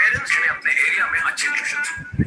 Parents ने अपने area में अच्छे ट्यूशन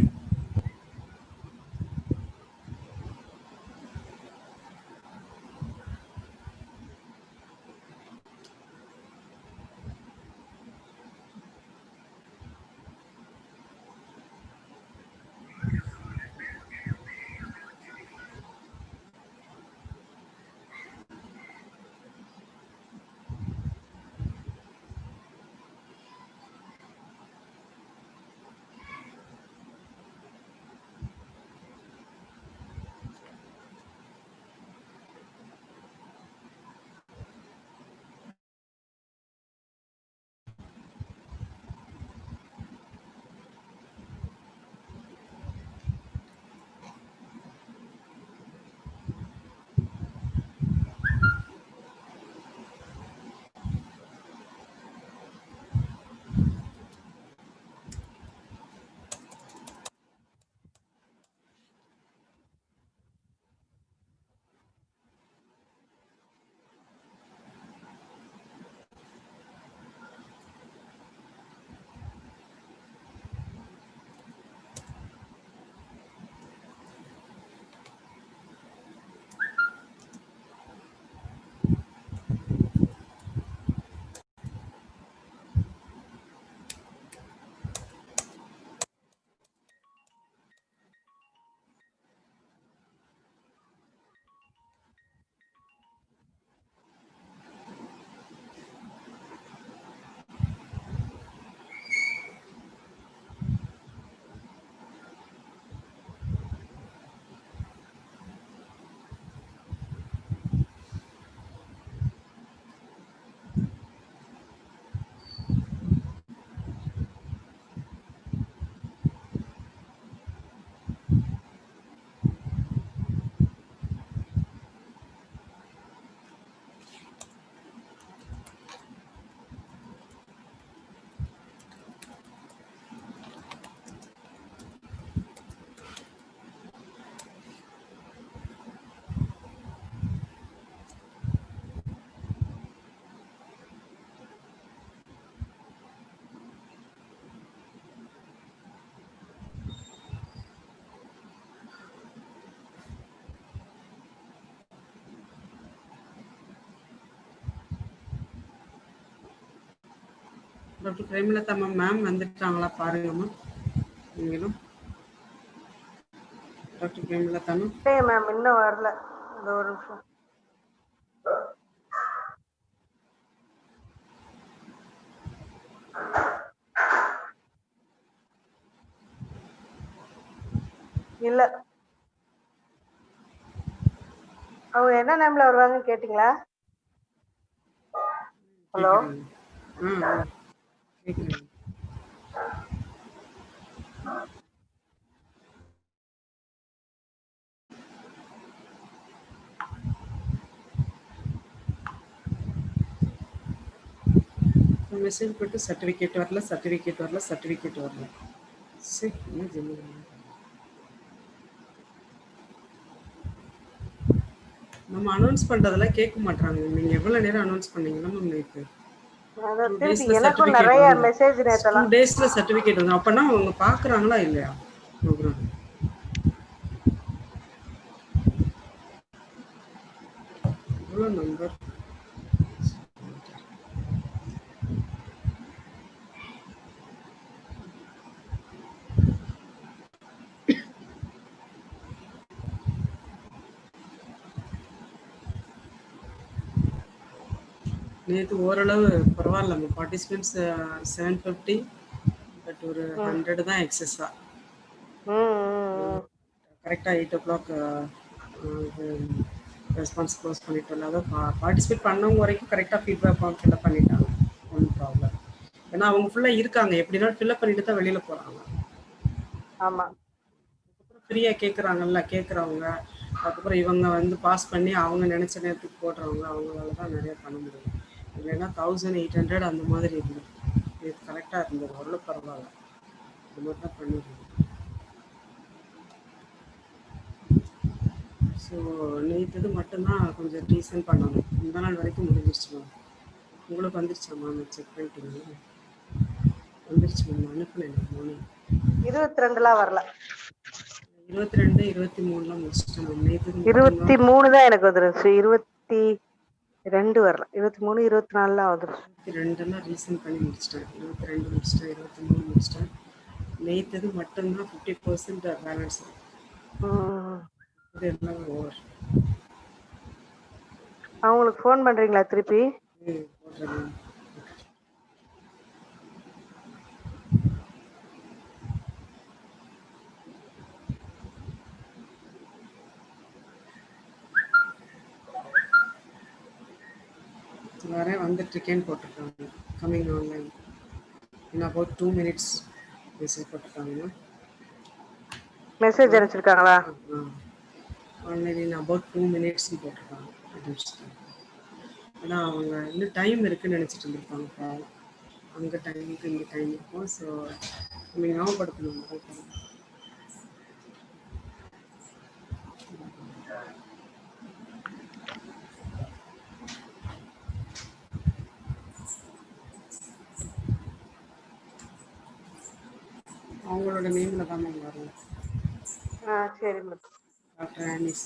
டாக்டர் பிரேமலதா மேம் வந்துட்டாங்களா பாருங்கம்மா. நீங்களும் டாக்டர் பிரேமலதா மேம் இன்னும் வரல. இந்த ஒரு நிமிஷம். இல்ல அவங்க என்ன நேம்ல வருவாங்கன்னு கேட்டீங்களா? ஹலோ மெசேஜ் போட்டு சர்டிஃபிகேட் வரல சரி என்ன சொல்லுங்க. நம்ம அனௌன்ஸ் பண்றதெல்லாம் கேட்க மாட்டாங்க. நீங்க எவ்வளவு நேரம் அனௌன்ஸ் பண்ணீங்கன்னா மேம் நேற்று 2 டேஸ்ல சர்டிஃபிகேட் வந்து அப்பனா அவங்க பாக்குறாங்களா இல்லையா ப்ரோக்ராம்? எவ்வளோ நம்பர் நேற்று ஓரளவு பரவாயில்ல. நம்ம பார்ட்டிசிபென்ட்ஸ் 750, பட் ஒரு 100 தான் எக்ஸஸா. கரெக்டாக 8 o'clock ரெஸ்பான்ஸ் க்ளோஸ் பண்ணிட்டோம். அதாவது பார்ட்டிசிபேட் பண்ணவங்க வரைக்கும் கரெக்டாக ஃபீட்பேக் ஃபார்ம் ஃபில்அப் பண்ணிட்டாங்க. ஒன்றும் ப்ராப்ளம். ஏன்னா அவங்க ஃபுல்லாக இருக்காங்க, எப்படின்னா ஃபில்அப் பண்ணிட்டு தான் வெளியில் போகிறாங்க. ஆமாம், அதுக்கப்புறம் ஃப்ரீயாக கேட்குறவங்க அதுக்கப்புறம் இவங்க வந்து பாஸ் பண்ணி அவங்க நினச்ச நேரத்துக்கு போடுறவங்க அவங்களால தான் நிறையா பண்ண முடியும். இல்லைன்னா 1800 அந்த மாதிரி இருந்தது. இது கரெக்டாக இருந்தது, ஓரளவு பரவாயில்ல. இது மாதிரி தான் பண்ணிடுது. ஸோ நேற்று மட்டும்தான் கொஞ்சம் டீசன்ட் பண்ணணும். இந்த நாள் வரைக்கும் முடிஞ்சிருச்சு மேம். உங்களுக்கு வந்துருச்சா மேம்? செக் பண்ணிட்டீங்களா? வந்துருச்சு மேம், அனுப்புனேன் மார்னிங். 22லாம் வரல. 22, 23லாம் முடிச்சிட்டேன் மேம். நேற்று மட்டும்தான் 23 தான் எனக்கு வந்துருச்சு. 22 வரல. 23, 24லாம் வந்துருச்சு. 22லாம் ரீசன் பண்ணி முடிச்சிட்டேன். 22 முடிச்சிட்டேன், 23 முடிச்சிட்டேன். நேற்று மட்டும்தான் 50% பேலன்ஸ். இது எல்லாம் ஓவர். அவங்களுக்கு ஃபோன் பண்றீங்களா திருப்பி? போடுறேன் மேம். வரேன், வந்துட்டுருக்கேன்னு போட்டிருக்காங்க. Coming online in about 2 minutes message போட்டிருக்காங்க. மெசேஜ் அனுப்பிச்சிருக்காங்களா? ஆன்லைன் இன் அபவுட் 2 minutesன்னு போட்டிருக்காங்க. ஆனால் அவங்க இன்னும் டைம் இருக்குன்னு நினச்சிட்டு இருந்திருப்பாங்க பாவம். அங்கே டைமுக்கு இங்கே டைம் இருக்கும். ஸோ நீங்கள் ஞாபகப்படுத்தணும். அவங்களோட நேமில் தான் மேம் வரும். சரி ma'am. Doctor Anis.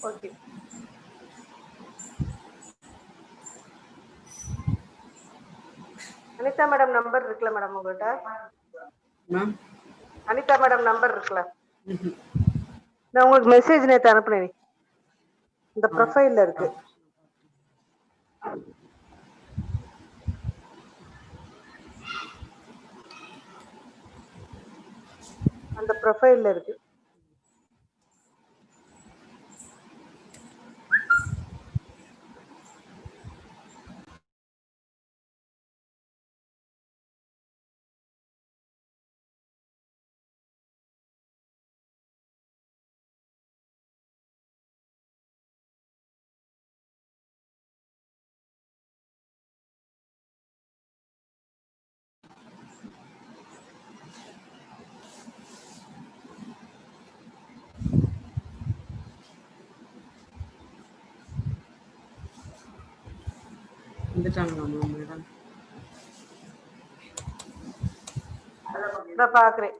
Okay. Anitha madam number இருக்குல்ல மேடம் உங்கள்கிட்ட? மேம் அனிதா மேடம் நம்பர் இருக்குல்ல? நான் உங்களுக்கு மெசேஜ் நேற்று அனுப்புனேன். இந்த ப்ரொஃபைல்ல இருக்கு. அந்த ப்ரொஃபைல்ல இருக்கு. வந்துட்டாங்களா மேடம்? நான் பாக்குறேன்.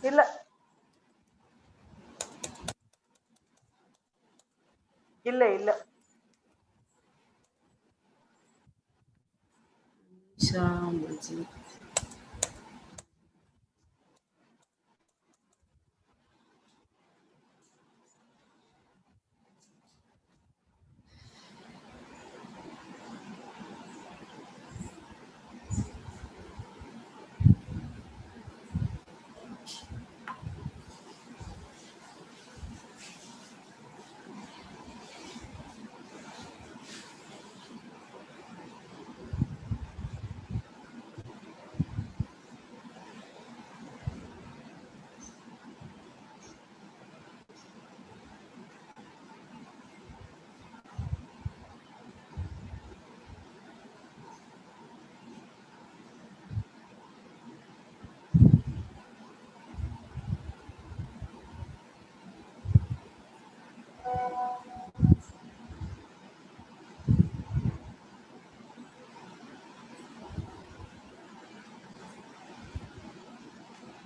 இல்ல இல்ல இல்ல ஷாமஜி.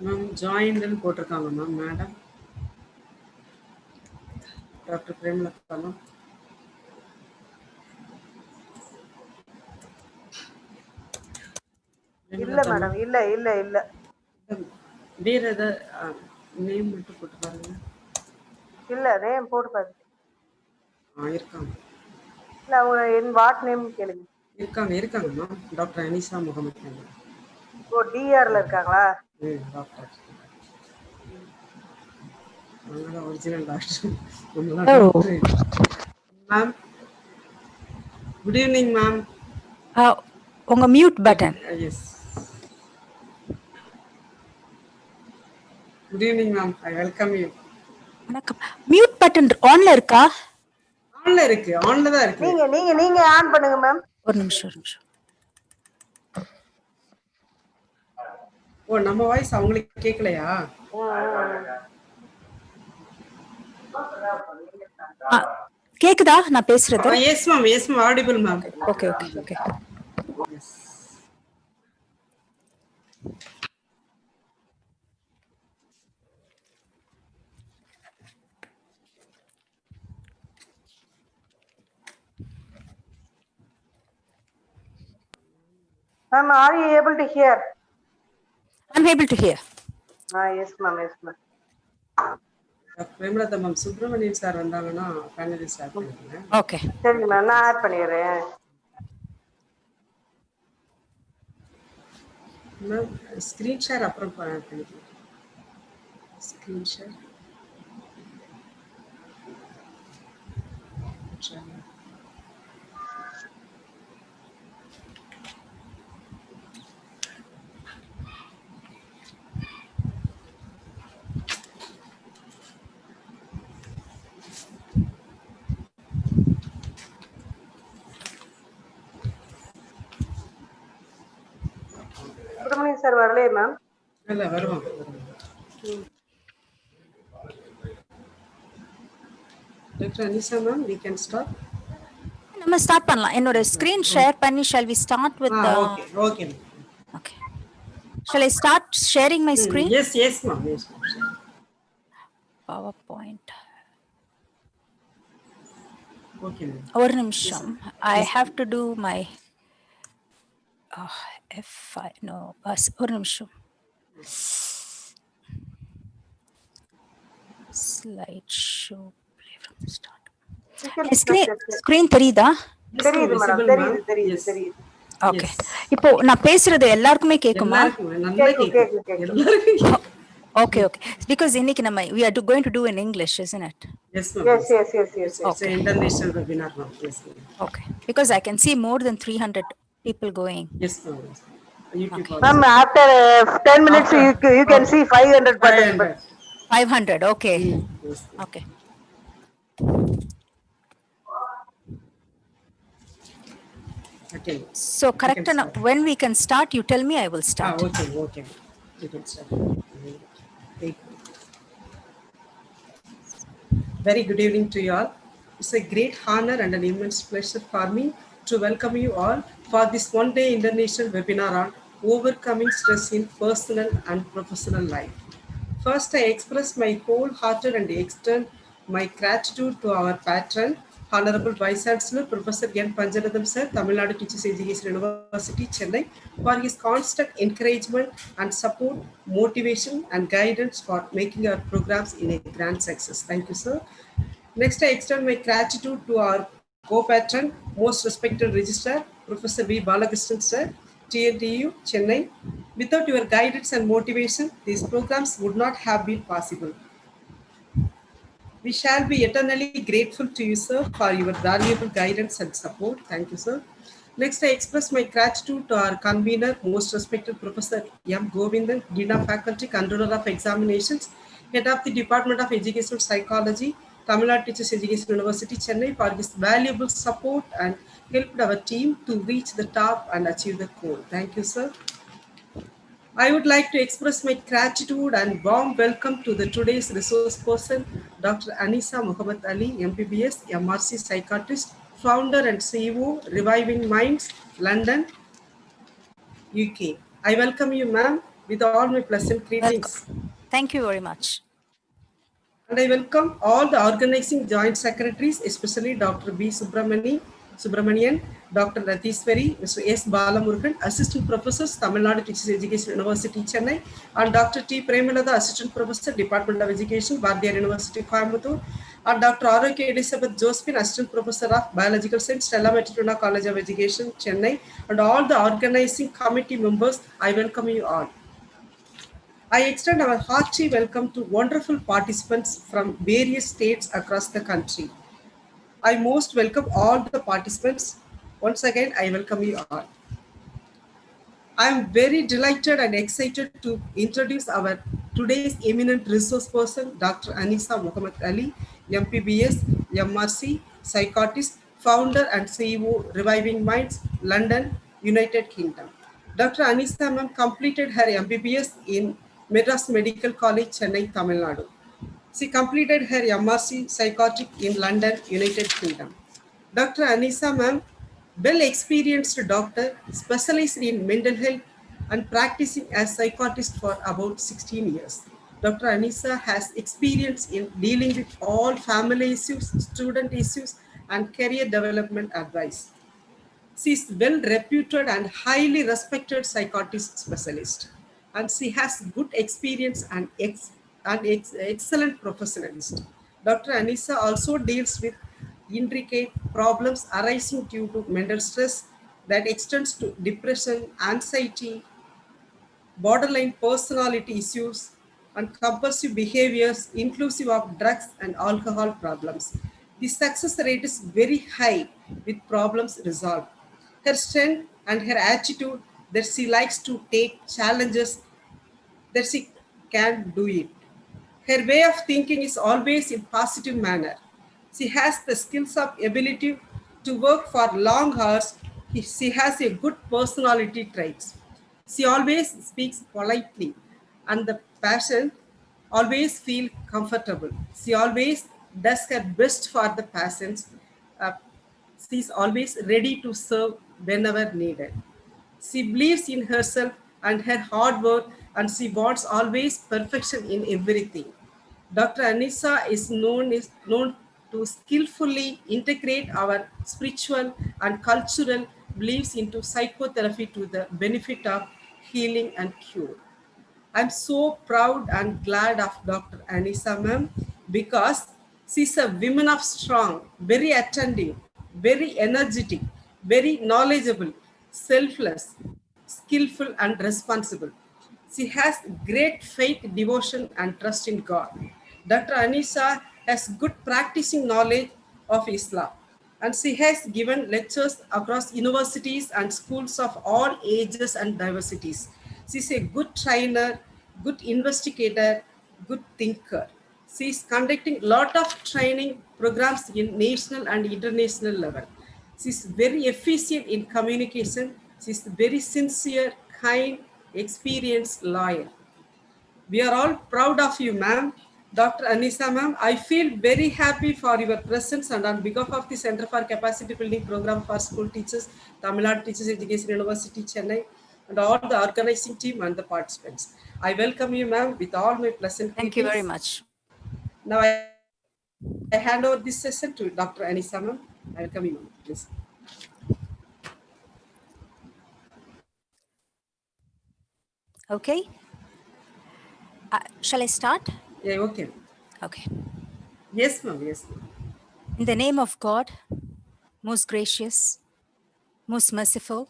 மேம் ஜாயின்டுன்னு போட்டிருக்காங்க ma'am. Madam doctor Premalatha ma'am. இல்ல மேடம். இல்ல இல்ல இல்ல வேற ஏதாவது நேம் மட்டும் போட்டு பாருங்க. இல்ல நேம் போட்டு பாருங்க. இருக்காங்க. இல்ல அவங்க என் வாட் நேம் கேளுங்க. இருக்காங்க மேம். டாக்டர் அனிசா முகமது. ஓ டிஆர்ல இருக்காங்களா? Doctor original doctor ma'am. Good evening ma'am. உங்க mute button. Yes. Good evening ma'am. I welcome you. வணக்கம். மியூட் பட்டன் ஆன்ல இருக்கா? ஆன்ல இருக்கு. ஆன்ல தான் இருக்கு. நீங்க நீங்க நீங்க ஆன் பண்ணுங்க மேம். ஒரு நிமிஷம். ஓ நம்ம வாய்ஸ் அவங்களுக்கு கேட்கலையா? கேக்குதா நான் பேசுறது? Yes, ma'am. Yes, ma'am. Audible, ma'am. Okay. Yes. Ma'am, are you able to hear? I'm able to hear. Yes, ma'am. Yes, ma'am. Premalatha ma'am Subramanian sir வந்தாங்கன்னா பேனலிஸ்ட் ஸ்டார்ட் பண்ணிடுங்க. Okay. சரிங்க மேம், நான் ஆட் பண்ணிடுறேன். மேம் ஸ்க்ரீன் ஷேர் அப்புறம் பண்ணிக்கலாம். Screen share Subramanian sir வரலையே ma'am? இல்ல வருவாங்க. Doctor Anisha ma'am, we can start. நம்ம ஸ்டார்ட் பண்ணலாம். என்னோட ஸ்கிரீன் ஷேர் பண்ணி shall we start with the Okay. Okay. Shall I start sharing my screen? Yes, ma'am. Yes, ma'am. PowerPoint. Okay, ma'am. ஒரு நிமிஷம். I have to do my F5. No, ஒரு நிமிஷம். Slide show. Play from the start. Screen தெரியுதா? தெரியுது madam, தெரியுது. Okay. இப்போ நான் பேசுறது எல்லாருக்குமே கேக்குமா? Okay. Because இன்னைக்கு நம்ம we are going to do in English, isn't it? Yes, ma'am. Yes. It's an international webinar, ma'am. Yes, ma'am. Okay. Because I can see more than 300 people going. Yes, ma'am. YouTube. Ma'am, after 10 minutes, you can see 500 participants. 500. Okay. Yes. Okay. Okay. So correct enough. When we can start, you tell me, I will start. Okay. You can start. Very good evening to you all. It's a great honor and an immense pleasure for me to welcome you all for this one-day international webinar on overcoming stress in personal and professional life. First, I express my wholehearted and extend my gratitude to our patron, Honorable Vice Chancellor Professor N. Panjanatham Sir, Tamil Nadu Teachers Education University, Chennai, for his constant encouragement and support, motivation and guidance for making our programs in a grand success. Thank you, sir. Next, I extend my gratitude to our co-patron, most respected registrar, Professor V. Balakrishnan Sir, TNTU, Chennai. Without your guidance and motivation, these programs would not have been possible. We shall be eternally grateful to you, sir, for your valuable guidance and support. Thank you, sir. Next, I express my gratitude to our convener, most respected Professor M. Govindan, Dean of Faculty, Controller of Examinations, Head of the Department of Educational Psychology, Tamil Nadu Teachers Education University, Chennai, for his valuable support and helped our team to reach the top and achieve the goal. Thank you, sir. I would like to express my gratitude and warm welcome to the today's resource person, Dr. Anisa Muhammad Ali, MPBS, MRC psychiatrist, founder and CEO, Reviving Minds, London, UK. I welcome you, ma'am, with all my pleasant greetings. Welcome. Thank you very much. And I welcome all the organizing joint secretaries, especially Dr. B. Subramanian, Dr. Ratheswari, Mr. S. Balamurugan, Assistant Professors, Tamil Nadu Teachers Education University, Chennai, and Dr. T. Premalada, Assistant Professor, Department of Education, Bardiyar University, Coimbatore, and Dr. R.K. Elizabeth Josephine, Assistant Professor of Biological Science, Stella Metrona College of Education, Chennai, and all the organizing committee members, I welcome you all. I extend our hearty welcome to wonderful participants from various states across the country. I most welcome all the participants. Once again, I welcome you all. I am very delighted and excited to introduce our today's eminent resource person, Dr. Anisa Muhammad Ali, MPBS, MRC, psychiatrist, founder and CEO, Reviving Minds, London, United Kingdom. Dr. Anisa ma'am completed her MBBS in Madras Medical College, Chennai, Tamil Nadu. She completed her MRC Psychiatric in London, United Kingdom. Dr. Anisa ma'am, well experienced doctor, specialized in mental health and practicing as psychiatrist for about 16 years. Dr. Anisa has experience in dealing with all family issues, student issues, and career development advice. She is well reputed and highly respected psychiatrist specialist, and she has good experience and excellent professionalist. Dr. Anisa also deals with intricate problems arising due to mental stress that extends to depression, anxiety, borderline personality issues, and compulsive behaviors, inclusive of drugs and alcohol problems. The success rate is very high with problems resolved. Her strength and her attitude that she likes to take challenges, that she can do it. Her way of thinking is always in positive manner. She has the skills of ability to work for long hours. She has a good personality traits. She always speaks politely and the patient always feel comfortable. She always does her best for the patients. Uh, she is always ready to serve whenever needed. She believes in herself and her hard work, and she wants always perfection in everything. Dr. Anissa is known to skillfully integrate our spiritual and cultural beliefs into psychotherapy to the benefit of healing and cure. I'm so proud and glad of Dr. Anisa ma'am because she's a woman of strong, very attentive, very energetic, very knowledgeable, selfless, skillful and responsible. She has great faith, devotion and trust in God. Dr. Anisa has good practicing knowledge of Islam, and she has given lectures across universities and schools of all ages and diversities. She is a good trainer, good investigator, good thinker. She is conducting a lot of training programs in national and international level. She is very efficient in communication. She is very sincere, kind, experienced, loyal. We are all proud of you, ma'am. Dr. Anisa, ma'am, I feel very happy for your presence and on behalf of the Center for Capacity Building Program for School Teachers, Tamil Nadu Teachers Education University, Chennai, and all the organizing team and the participants. I welcome you, ma'am, with all my pleasant Thank you very greetings. much. Now I hand over this session to Dr. Anisa, ma'am. I welcome you, ma'am, please. Okay. Shall I start? Yeah, okay. Okay. Yes, ma'am, yes, ma'am. In the name of God, most gracious, most merciful,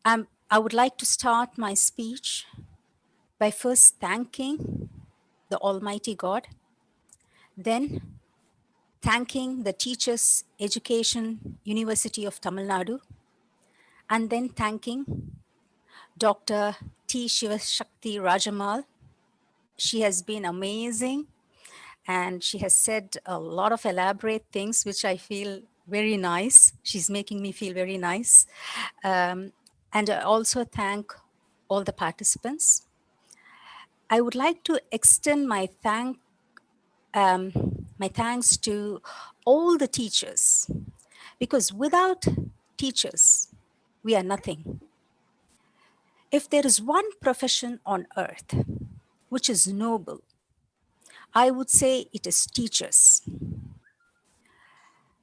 I would like to start my speech by first thanking the Almighty God, then thanking the Teachers Education University of Tamil Nadu, and then thanking Dr. T. Shivashakti Rajamal. She has been amazing and she has said a lot of elaborate things, which I feel very nice. She's making me feel very nice. And I also thank all the participants. I would like to extend my thanks to all the teachers, because without teachers, we are nothing. If there is one profession on earth which is noble, I would say it is teachers.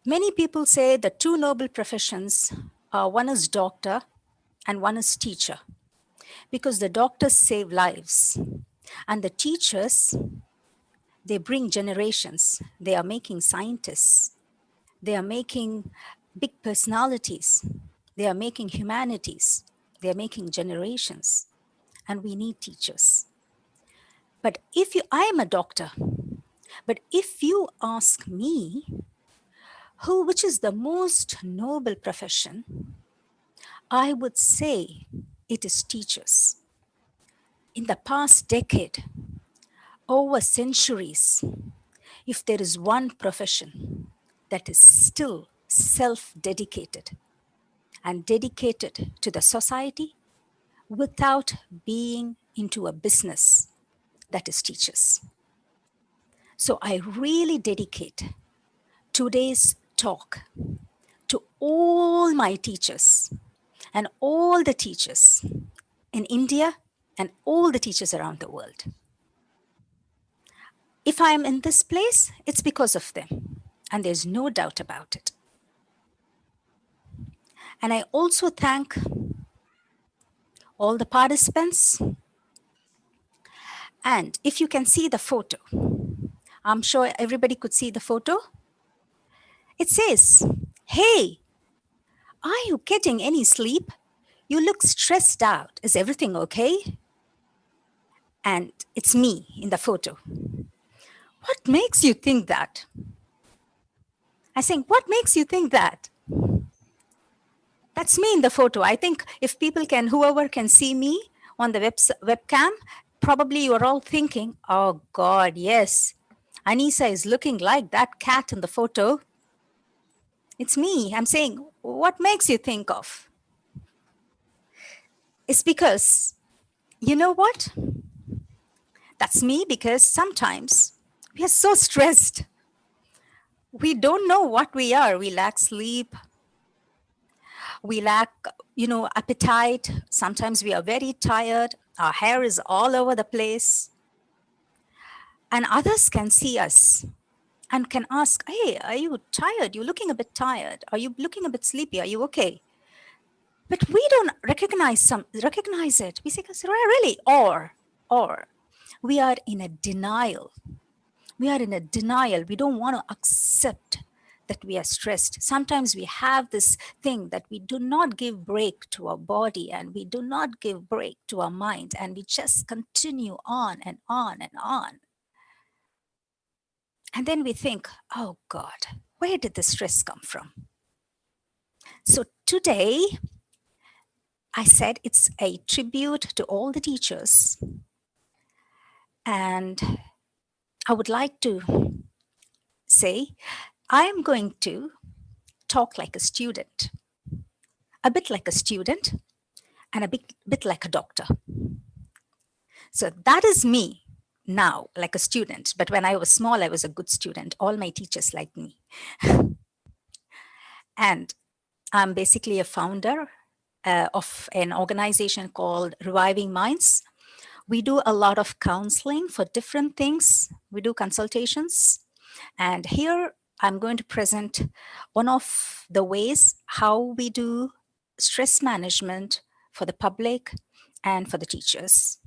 Many people say the two noble professions are one is doctor and one is teacher, because the doctors save lives and the teachers, they bring generations. They are making scientists. They are making big personalities. They are making humanities. They are making generations. And we need teachers. But I am a doctor, but if you ask me, which is the most noble profession, I would say it is teachers. In the past decade, over centuries, if there is one profession that is still self-dedicated and dedicated to the society without being into a business, that is teachers. So I really dedicate today's talk to all my teachers and all the teachers in India and all the teachers around the world. If I am in this place, it's because of them, and there's no doubt about it. And I also thank all the participants. And if you can see the photo, I'm sure everybody could see the photo. It says, "Hey, are you getting any sleep? You look stressed out. Is everything okay?" And it's me in the photo. What makes you think that? I think, what makes you think that? That's me in the photo. I think if people can, whoever can see me on the webcam, probably you're all thinking, oh God, yes, Anisa is looking like that cat in the photo. It's me. I'm saying, what makes you think of? It's because, you know what? That's me because sometimes we are so stressed. We don't know what we are. We lack sleep. We lack, appetite. Sometimes we are very tired. Our hair is all over the place. And others can see us and can ask, hey, are you tired? You're looking a bit tired. Are you looking a bit sleepy? Are you okay? But we don't recognize it. We say, really? Or we are in a denial. We are in a denial. We don't want to accept that we are stressed. Sometimes we have this thing that we do not give break to our body and we do not give break to our mind, and we just continue on and on and on. And then we think, oh God, where did the stress come from? So today, I said it's a tribute to all the teachers. And I would like to say, I'm going to talk like a student, a bit like a student, and a bit like a doctor. So that is me now, like a student. But when I was small, I was a good student. All my teachers liked me. And I'm basically a founder of an organization called Reviving Minds. We do a lot of counseling for different things. We do consultations. And here I'm going to present one of the ways how we do stress management for the public and for the teachers.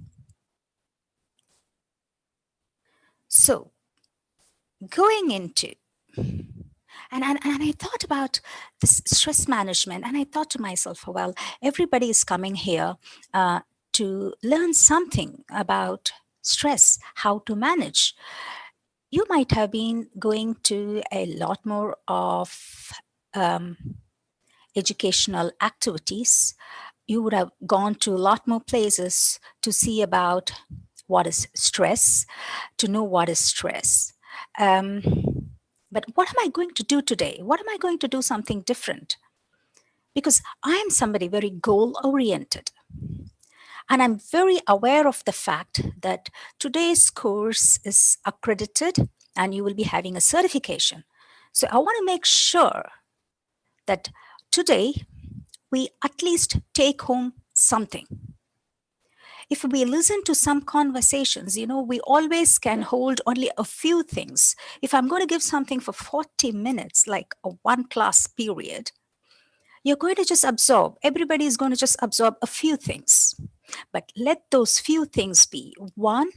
So going into, and I thought about this stress management, and I thought to myself, well, everybody is coming here to learn something about stress, how to manage. You might have been going to a lot more of educational activities. You would have gone to a lot more places to see about what is stress, to know what is stress. But what am I going to do today? What am I going to do something different? Because I am somebody very goal-oriented. And I'm very aware of the fact that today's course is accredited and you will be having a certification. So I want to make sure that today we at least take home something. If we listen to some conversations, we always can hold only a few things. If I'm going to give something for 40 minutes, like a one class period, you're going to just absorb. Everybody is going to just absorb a few things. But let those few things be: one,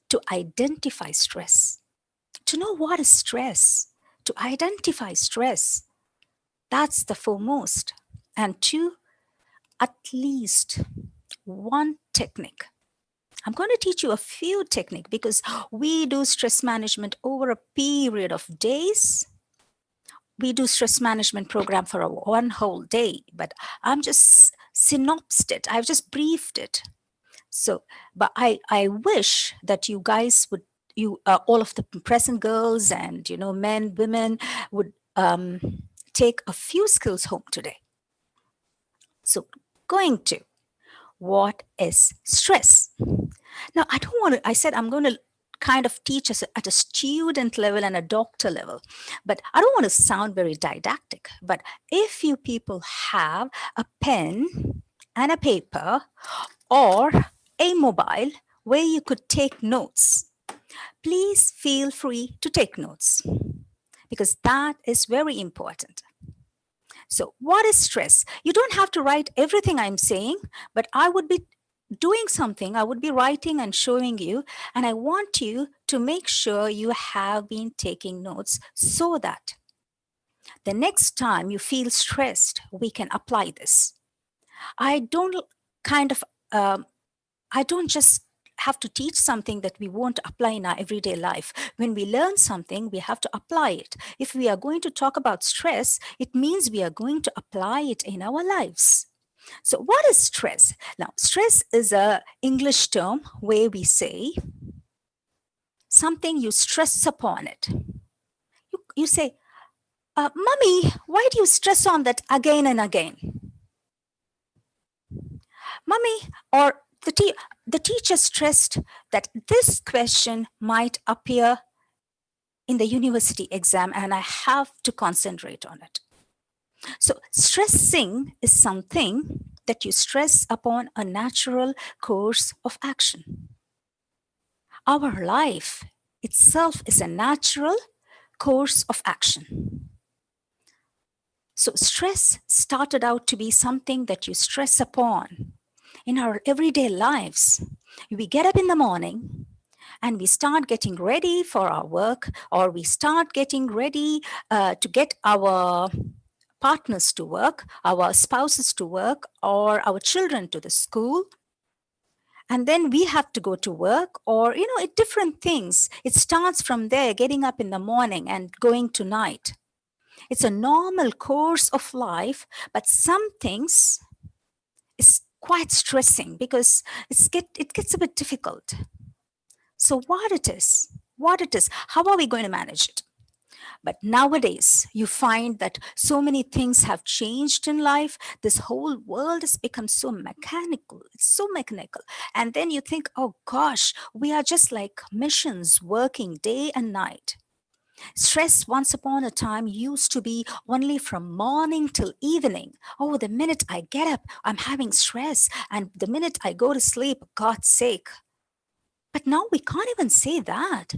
to identify stress, to know what is stress, to identify stress. That's the foremost. And two, at least one technique. I'm going to teach you a few techniques because we do stress management over a period of days. We do stress management program for one whole day, but I'm just synopsed it. I've just briefed it. So, but I wish that you guys would, all of the present girls and, men, women would take a few skills home today. So going to, what is stress? Now, I said I'm going to kind of teach us at a student level and a doctor level. But I don't want to sound very didactic, but if you people have a pen and a paper or a mobile where you could take notes, please feel free to take notes because that is very important. So, what is stress? You don't have to write everything I'm saying, but I would be doing something, I would be writing and showing you, and I want you to make sure you have been taking notes so that the next time you feel stressed, we can apply this. I don't kind of, I don't just have to teach something that we won't apply in our everyday life. When we learn something, we have to apply it. If we are going to talk about stress, it means we are going to apply it in our lives. So, what is stress? Now, stress is a English term where we say something you stress upon it. You say, Mummy, why do you stress on that again and again? Mummy, or the teacher stressed that this question might appear in the university exam and I have to concentrate on it. So, stressing is something that you stress upon a natural course of action. Our life itself is a natural course of action. So, stress started out to be something that you stress upon in our everyday lives. We get up in the morning and we start getting ready for our work, or we start getting ready to get our partners to work, our spouses to work, or our children to the school. And then we have to go to work, or, different things. It starts from there, getting up in the morning and going to night. It's a normal course of life, but some things is quite stressing because it gets a bit difficult. So what it is, how are we going to manage it? But nowadays, you find that so many things have changed in life. This whole world has become so mechanical. It's so mechanical. And then you think, oh gosh, we are just like machines working day and night. Stress once upon a time used to be only from morning till evening. Oh, the minute I get up, I'm having stress. And the minute I go to sleep, God's sake. But now we can't even say that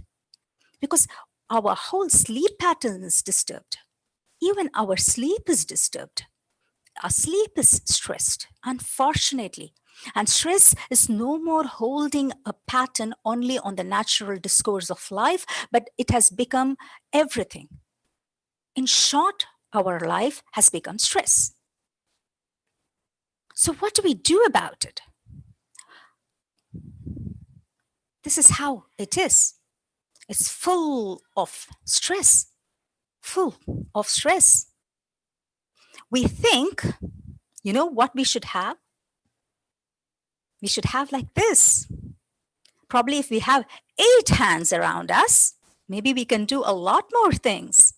because our whole sleep pattern is disturbed. Even our sleep is disturbed. Our sleep is stressed, unfortunately. And stress is no more holding a pattern only on the natural discourse of life, but it has become everything. In short, our life has become stress. So, what do we do about it? This is how it is. It's full of stress. Full of stress. We think, what we should have? We should have like this. Probably if we have 8 hands around us, maybe we can do a lot more things.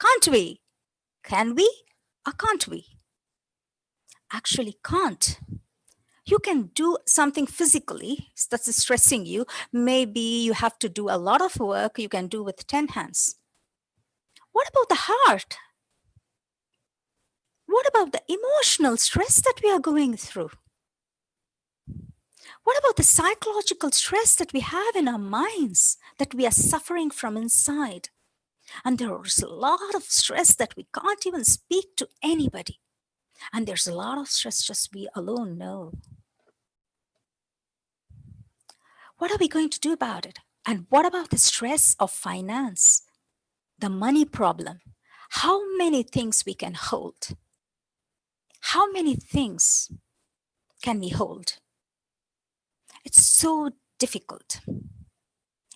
Can't we? Can we or can't we? Actually, can't. You can do something physically that's stressing you. Maybe you have to do a lot of work you can do with 10 hands. What about the heart? What about the emotional stress that we are going through? What about the psychological stress that we have in our minds that we are suffering from inside? And there's a lot of stress that we can't even speak to anybody. And there's a lot of stress just we alone know. What are we going to do about it? And what about the stress of finance? The money problem? How many things we can hold? How many things can we hold? It's so difficult.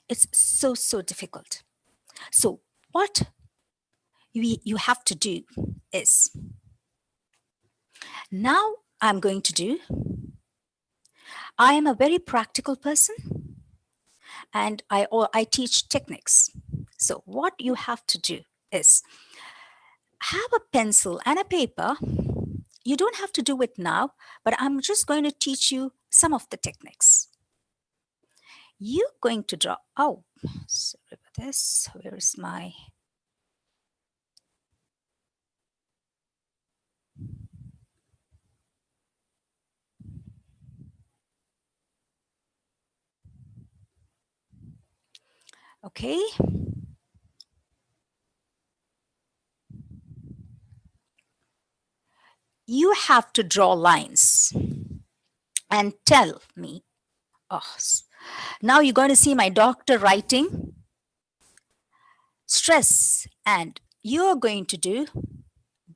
It's so difficult. So what you have to do is, now I'm going to do, I am a very practical person and I teach techniques. So what you have to do is have a pencil and a paper. You don't have to do it now, but I'm just going to teach you some of the techniques. You're going to draw. Oh, sorry about this. Where is my. Okay. You have to draw lines and tell me. Oh, now you're going to see my doctor writing stress, and you're going to do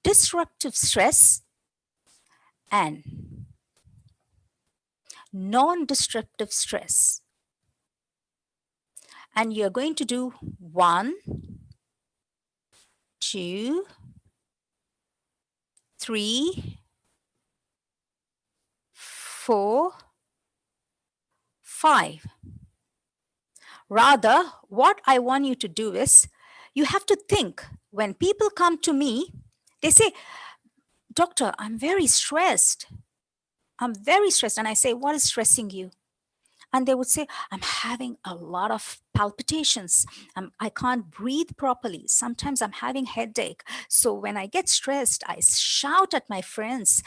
disruptive stress and non-disruptive stress. And you're going to do 1, 2, 3, 4, 5. Rather, what I want you to do is you have to think when people come to me, they say, Doctor, I'm very stressed. I'm very stressed. And I say, what is stressing you? And they would say, I'm having a lot of palpitations. I can't breathe properly. Sometimes I'm having headache. So when I get stressed, I shout at my friends.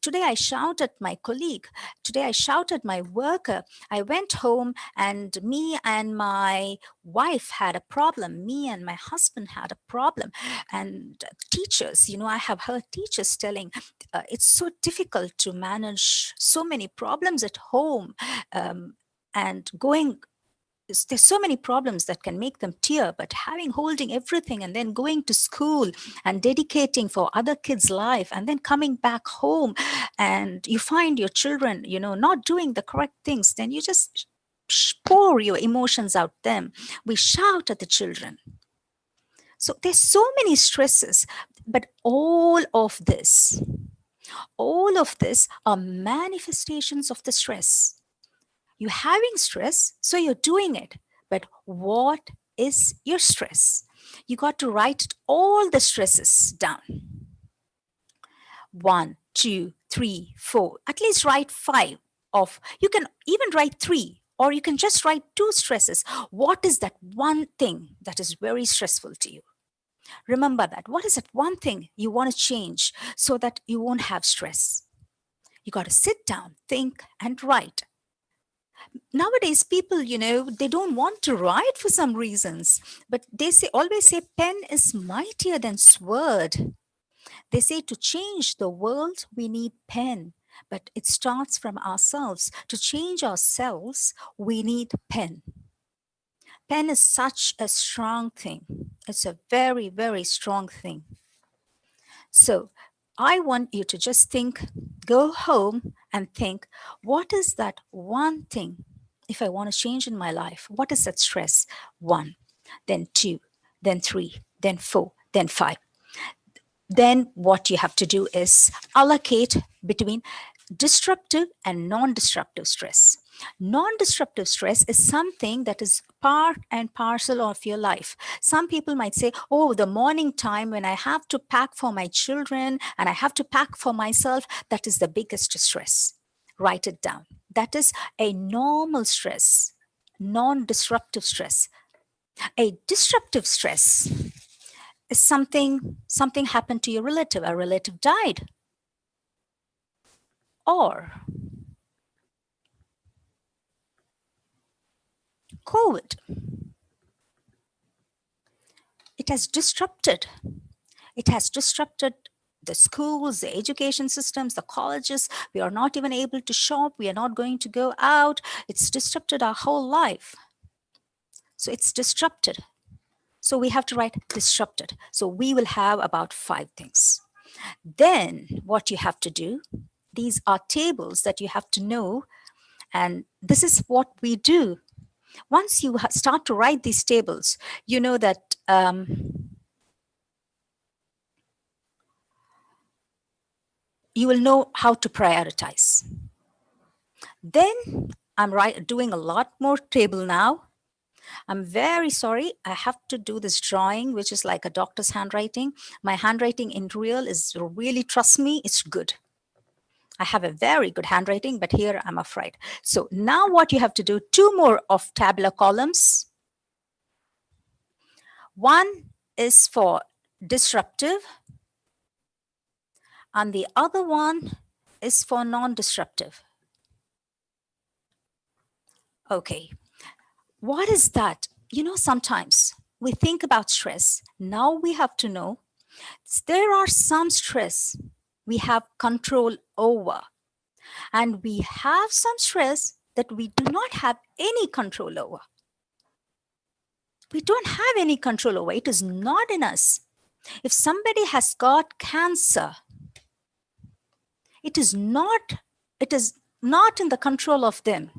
Today I shout at my colleague. Today I shout at my worker. I went home and me and my wife had a problem. Me and my husband had a problem. And teachers, I have heard teachers telling, it's so difficult to manage so many problems at home. And there's so many problems that can make them tear, but holding everything and then going to school and dedicating for other kids' life and then coming back home and you find your children, not doing the correct things, then you just pour your emotions out them. We shout at the children. So there's so many stresses, but all of this are manifestations of the stress. You're having stress, so you're doing it. But what is your stress? You got to write all the stresses down. 1, 2, 3, 4. At least write 5 of. You can even write 3, or you can just write 2 stresses. What is that one thing that is very stressful to you? Remember that. What is that one thing you want to change so that you won't have stress? You got to sit down, think, and write. Nowadays people, they don't want to write for some reasons, but they always say pen is mightier than sword. They say to change the world we need pen, but it starts from ourselves. To change ourselves we need pen. Pen is such a strong thing. It's a very, very strong thing. So I want you to just think, go home and think, what is that one thing? If I want to change in my life, what is that stress? 1, then 2, then 3, then 4, then 5. Then what you have to do is allocate between disruptive and non-disruptive stress. Non-disruptive stress is something that is part and parcel of your life. Some people might say, oh, the morning time when I have to pack for my children and I have to pack for myself, that is the biggest stress. Write it down. That is a normal stress, non-disruptive stress. A disruptive stress is something happened to your relative. A relative died. Or COVID. It has disrupted the schools, the education systems, the colleges. We are not even able to shop. We are not going to go out. It's disrupted our whole life. So it's disrupted. So we have to write disrupted. So we will have about 5 things. Then what you have to do, these are tables that you have to know. And this is what we do. Once you start to write these tables, you know that you will know how to prioritize. Then I'm doing a lot more table now. I'm very sorry. I have to do this drawing, which is like a doctor's handwriting. My handwriting in real is really, trust me, it's good. I have a very good handwriting, but here I'm afraid. So now what you have to do, 2 more of tabular columns. One is for disruptive, and the other one is for non-disruptive. Okay, what is that? You know, sometimes we think about stress. Now we have to know there are some stress we have control over, and we have some stress that we do not have any control over. We don't have any control over. It is not in us. If somebody has got cancer, it is not in the control of them.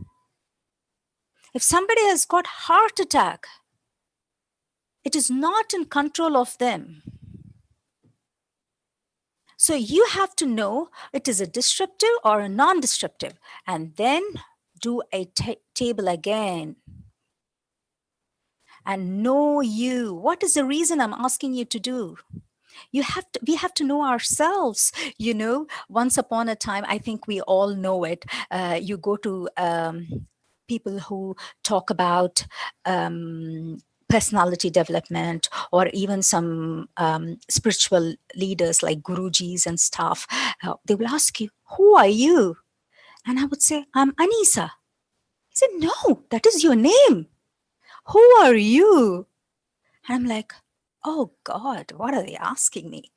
If somebody has got heart attack, it is not in control of them. So you have to know it is a disruptive or a non-disruptive, and then do a table again. And know you. What is the reason I'm asking you to do? We have to know ourselves. You know, once upon a time, I think we all know it. You go to people who talk about personality development, or even some spiritual leaders like gurujis and stuff. They will ask you, who are you? And I would say, I'm Anisa. He said, no, that is your name. Who are you? And I'm like, oh God, what are they asking me?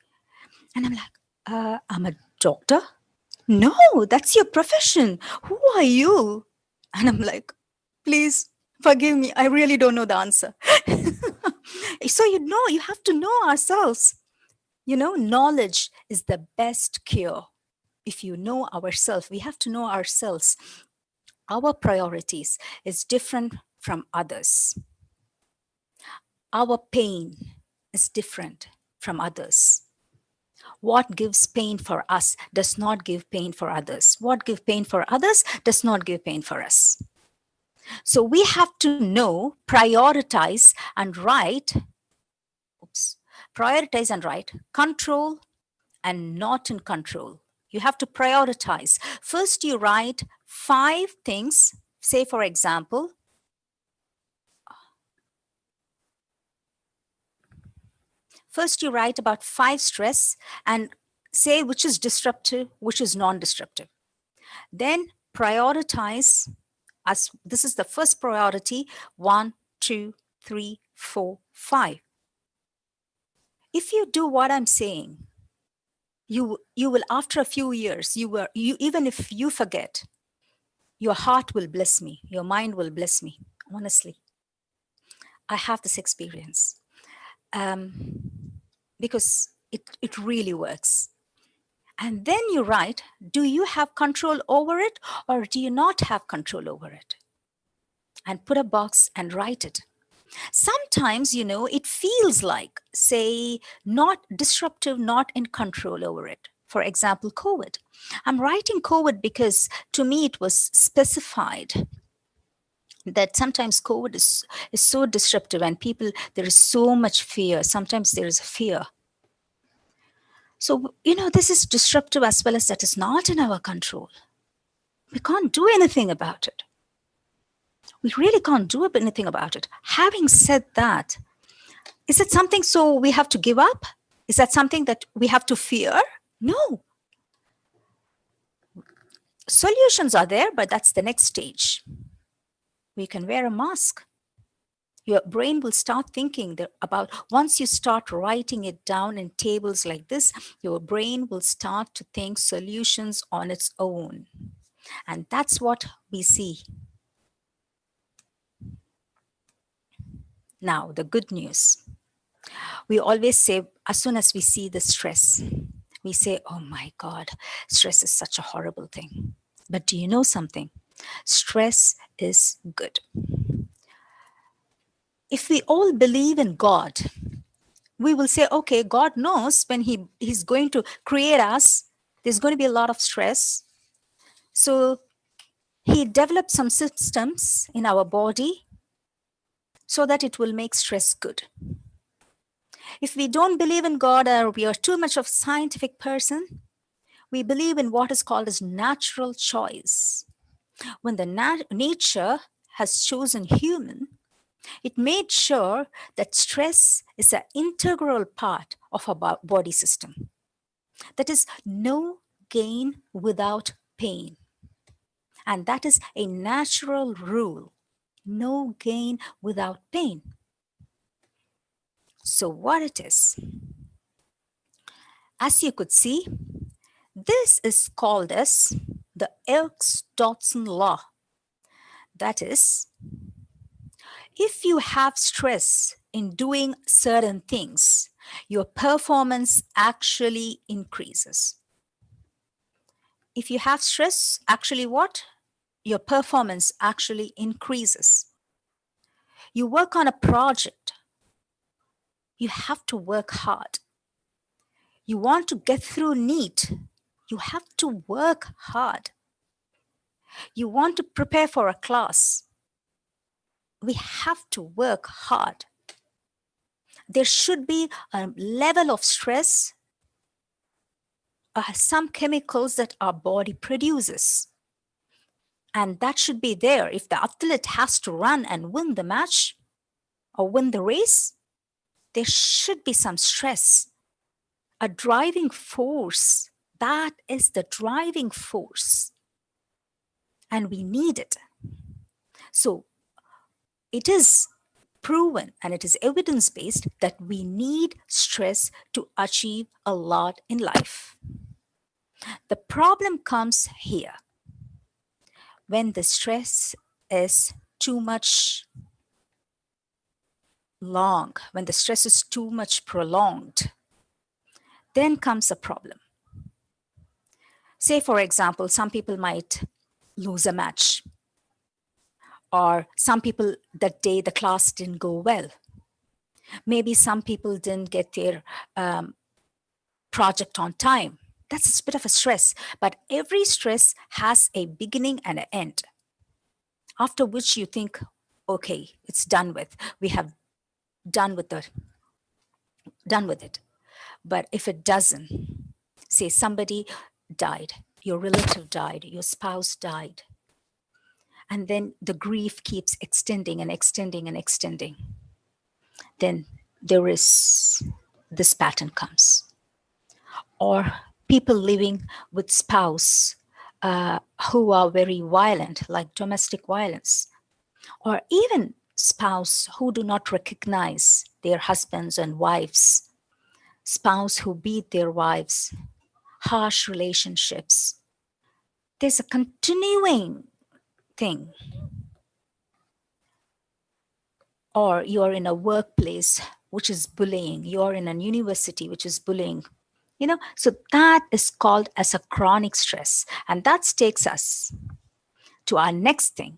And I'm like, I'm a doctor. No, that's your profession. Who are you? And I'm like, please forgive me. I really don't know the answer. So, you have to know ourselves. You know, knowledge is the best cure. If you know ourselves, we have to know ourselves. Our priorities is different from others. Our pain is different from others. What gives pain for us does not give pain for others. What gives pain for others does not give pain for us. So we have to know, prioritize and write, control and not in control. You have to prioritize. First, you write 5 things. Say, for example, first you write about 5 stress and say which is disruptive, which is non-disruptive. Then prioritize, as this is the first priority, 1, 2, 3, 4, 5. If you do what I'm saying, you will, after a few years, even if you forget, your heart will bless me, your mind will bless me. Honestly, I have this experience because it really works. And then you write, do you have control over it or do you not have control over it? And put a box and write it. Sometimes, it feels like, say, not disruptive, not in control over it. For example, COVID. I'm writing COVID because to me it was specified that sometimes COVID is so disruptive and there is so much fear. Sometimes there is fear. So, this is disruptive as well as that is not in our control. We can't do anything about it. We really can't do anything about it. Having said that, is it something so we have to give up? Is that something that we have to fear? No. Solutions are there, but that's the next stage. We can wear a mask. Your brain will start thinking about, once you start writing it down in tables like this, your brain will start to think solutions on its own. And that's what we see. Now, the good news. We always say, as soon as we see the stress, we say, oh my God, stress is such a horrible thing. But do you know something? Stress is good. If we all believe in God, we will say, okay, God knows when He's going to create us, there's going to be a lot of stress. So He developed some systems in our body so that it will make stress good. If we don't believe in God or we are too much of a scientific person, We believe in what is called as natural choice. When the nature has chosen human, it made sure that stress is an integral part of our body system. That is, no gain without pain. And that is a natural rule. No gain without pain. So what it is, as you could see, this is called as the Elks-Dodson law. That is, if you have stress in doing certain things, your performance actually increases. If you have stress, actually what? Your performance actually increases. You work on a project, you have to work hard. You want to get through neat, you have to work hard. You want to prepare for a class, we have to work hard. There should be a level of stress, some chemicals that our body produces. And that should be there. If the athlete has to run and win the match or win the race, there should be some stress, a driving force. That is the driving force. And we need it. So it is proven and it is evidence-based that we need stress to achieve a lot in life. The problem comes here when the stress is too much long, when the stress is too much prolonged, then comes a problem. Say, for example, some people might lose a match, or some people that day the class didn't go well. Maybe some people didn't get their project on time. That's a bit of a stress, but every stress has a beginning and an end. After which you think, okay, it's done with. We have done with it. But if it doesn't, say somebody died, your relative died, your spouse died, and then the grief keeps extending and extending and extending, then there is this pattern comes. Or people living with spouse who are very violent, like domestic violence, or even spouse who do not recognize their husbands and wives, spouse who beat their wives, harsh relationships. There's a continuing thing. Or you're in a workplace which is bullying, you're in a university which is bullying. So that is called as a chronic stress. And that takes us to our next thing.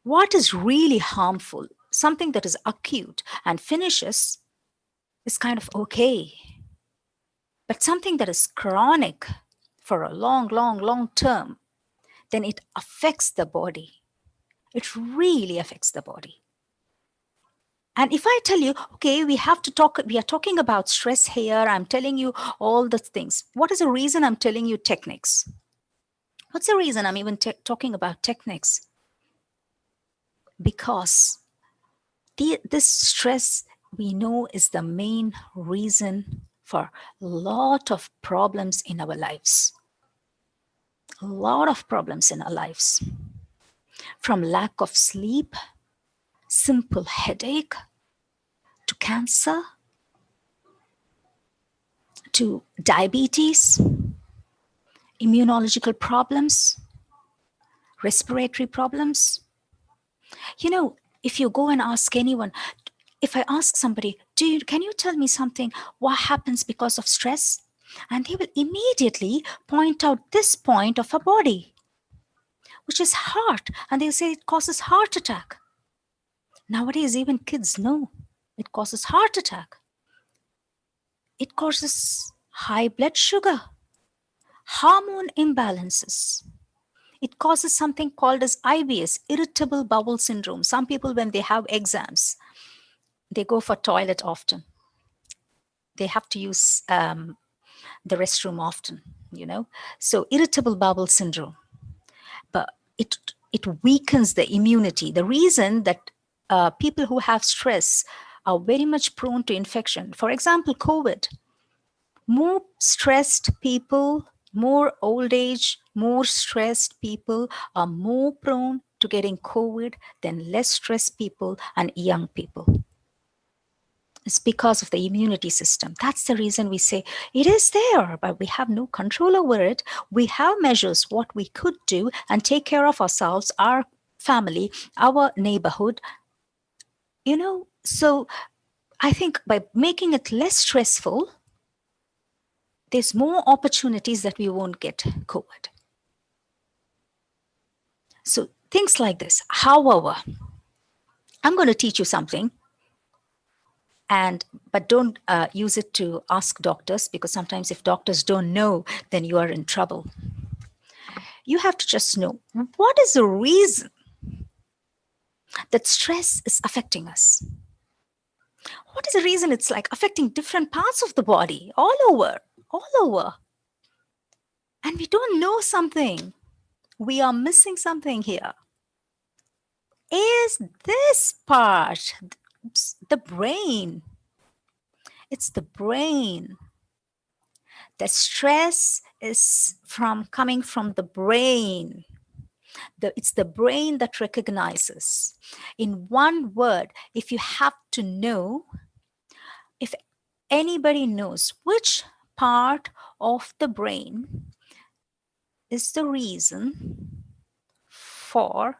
What is really harmful, something that is acute and finishes, is kind of okay. But something that is chronic for a long term, then it affects the body. It really affects the body. And if I tell you, okay, we are talking about stress here, I'm telling you all the things. What is the reason I'm telling you techniques? What's the reason I'm even talking about techniques? Because this stress, we know, is the main reason for a lot of problems in our lives. A lot of problems in our lives. From lack of sleep, simple headache, to cancer, to diabetes, immunological problems, respiratory problems. If you go and ask anyone, if I ask somebody, can you tell me something, what happens because of stress? And they will immediately point out this point of a body, which is heart. And they'll say it causes heart attack. Nowadays, even kids know it causes heart attack. It causes high blood sugar, hormone imbalances. It causes something called as IBS, irritable bowel syndrome. Some people, when they have exams, they go for toilet often. They have to use the restroom often, So irritable bowel syndrome, but it weakens the immunity. The reason that people who have stress are very much prone to infection. For example, COVID. More stressed people, more old age, more stressed people are more prone to getting COVID than less stressed people and young people. It's because of the immunity system. That's the reason we say it is there, but we have no control over it. We have measures what we could do and take care of ourselves, our family, our neighborhood. So I think by making it less stressful, there's more opportunities that we won't get COVID. So things like this. However, I'm going to teach you something, but don't use it to ask doctors, because sometimes if doctors don't know, then you are in trouble. You have to just know what is the reason that stress is affecting us. What is the reason it's like affecting different parts of the body, all over. And we don't know something. We are missing something here. Is this part the brain? It's the brain. The stress is coming from the brain. It's the brain that recognizes. In one word, if you have to know, if anybody knows which part of the brain is the reason for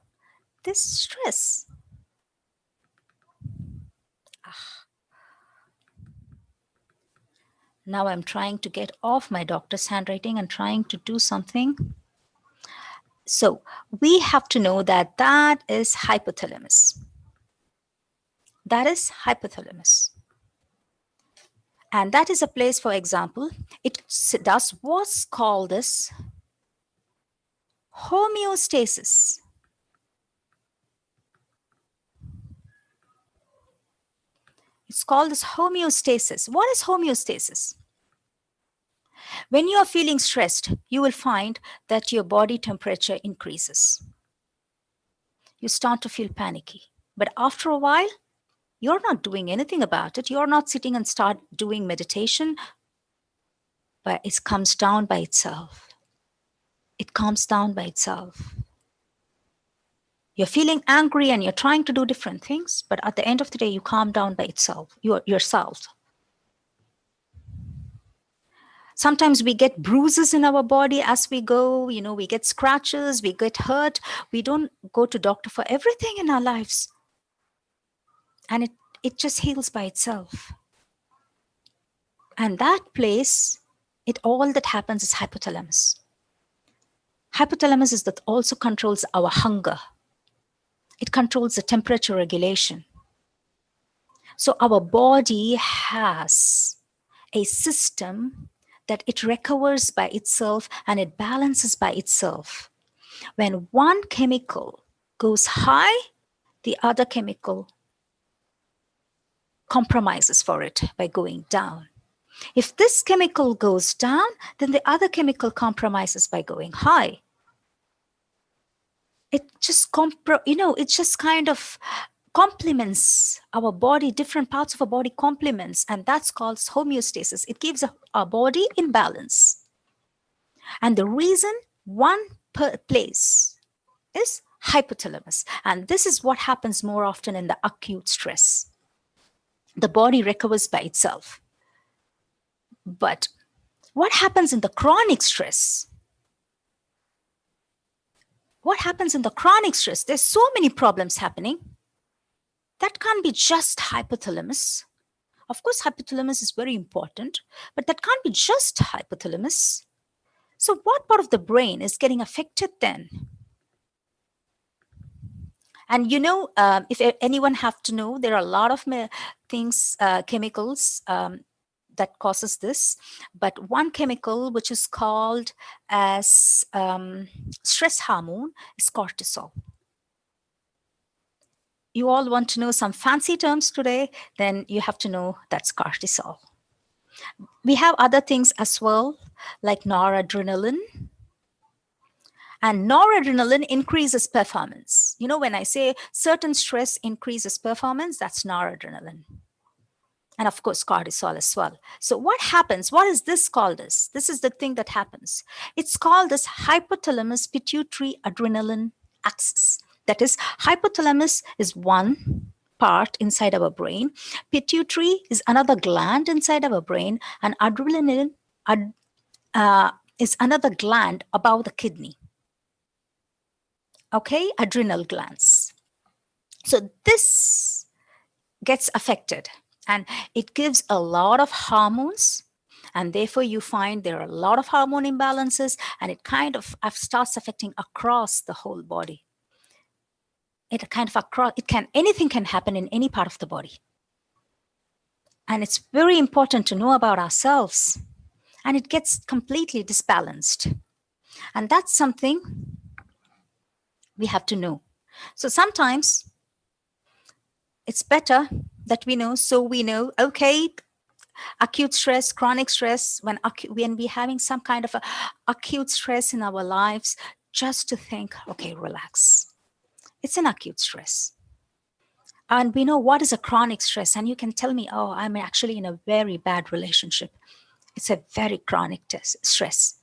this stress. Now I'm trying to get off my doctor's handwriting and trying to do something. So we have to know that that is hypothalamus. That is hypothalamus. And that is a place, for example, it does what's called as homeostasis. It's called as homeostasis. What is homeostasis? When you are feeling stressed, you will find that your body temperature increases. You start to feel panicky. But after a while, you're not doing anything about it. You're not sitting and start doing meditation, but it comes down by itself. It calms down by itself. You're feeling angry and you're trying to do different things, but at the end of the day, you calm down by itself, yourself. Sometimes we get bruises in our body as we go, we get scratches, we get hurt. We don't go to doctor for everything in our lives. And it just heals by itself. And that place, all that happens is hypothalamus. Hypothalamus is that also controls our hunger. It controls the temperature regulation. So our body has a system that it recovers by itself and it balances by itself. When one chemical goes high, the other chemical compromises for it by going down. If this chemical goes down, then the other chemical compromises by going high. It just kind of complements our body, different parts of our body complements, and that's called homeostasis. It keeps our body in balance. And the reason one place is hypothalamus. And this is what happens more often in the acute stress. The body recovers by itself. But what happens in the chronic stress? What happens in the chronic stress? There's so many problems happening. That can't be just hypothalamus. Of course, hypothalamus is very important, but that can't be just hypothalamus. So what part of the brain is getting affected then? And if anyone have to know, there are a lot of things, chemicals that causes this. But one chemical which is called as stress hormone is cortisol. You all want to know some fancy terms today, then you have to know that's cortisol. We have other things as well, like noradrenaline. And noradrenaline increases performance. You know, when I say certain stress increases performance, that's noradrenaline. And of course, cortisol as well. So what happens? What is this called as? This is the thing that happens. It's called as hypothalamus pituitary adrenaline axis. That is, hypothalamus is one part inside our brain. Pituitary is another gland inside our brain. And adrenaline is another gland above the kidney. Okay, adrenal glands. So this gets affected and it gives a lot of hormones, and therefore you find there are a lot of hormone imbalances, and it kind of starts affecting across the whole body. It kind of across, anything can happen in any part of the body. And it's very important to know about ourselves, and it gets completely disbalanced. And that's something we have to know. So sometimes it's better that we know, so we know, okay, acute stress, chronic stress, when we're having some kind of a acute stress in our lives, just to think, okay, relax. It's an acute stress. And we know what is a chronic stress. And you can tell me, oh, I'm actually in a very bad relationship. It's a very chronic stress.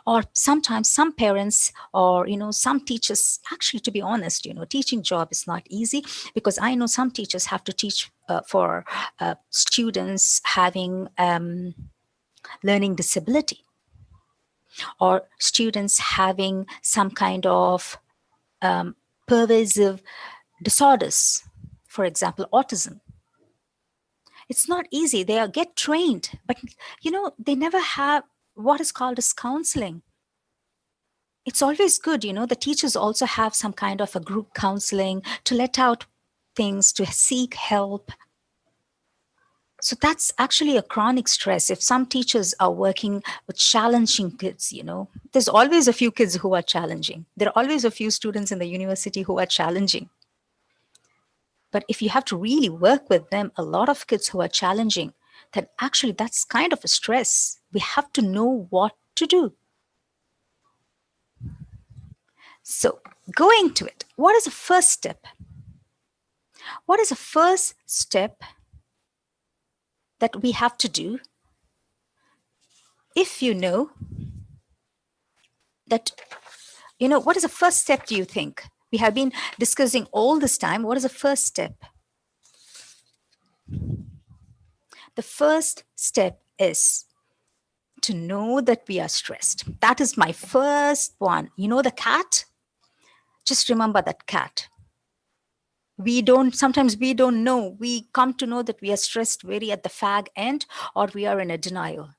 Or sometimes some parents or, some teachers, actually, to be honest, teaching job is not easy, because I know some teachers have to teach for students having learning disability, or students having some kind of pervasive disorders, for example, autism. It's not easy. They get trained, but they never have what is called as counseling. It's always good, the teachers also have some kind of a group counseling to let out things, to seek help. So that's actually a chronic stress. If some teachers are working with challenging kids, there's always a few kids who are challenging. There are always a few students in the university who are challenging. But if you have to really work with them, a lot of kids who are challenging, then actually that's kind of a stress. We have to know what to do. So going to it, what is the first step? What is the first step that we have to do if you know that, what is the first step, do you think? We have been discussing all this time. What is the first step? The first step is to know that we are stressed. That is my first one. The cat? Just remember that cat. Sometimes we don't know. We come to know that we are stressed very at the fag end, or we are in a denial.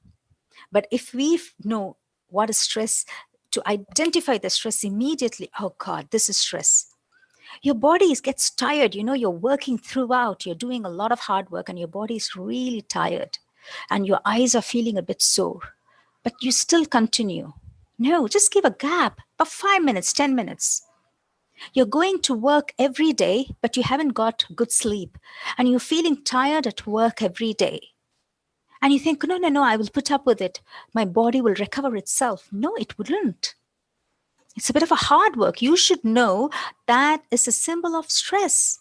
But if we know what is stress, to identify the stress immediately, oh God, this is stress. Your body gets tired. You're working throughout. You're doing a lot of hard work and your body is really tired and your eyes are feeling a bit sore, but you still continue. No, just give a gap, about 5 minutes, 10 minutes. You're going to work every day, but you haven't got good sleep and you're feeling tired at work every day. And you think, no, I will put up with it. My body will recover itself. No, it wouldn't. It's a bit of a hard work. You should know that is a symbol of stress.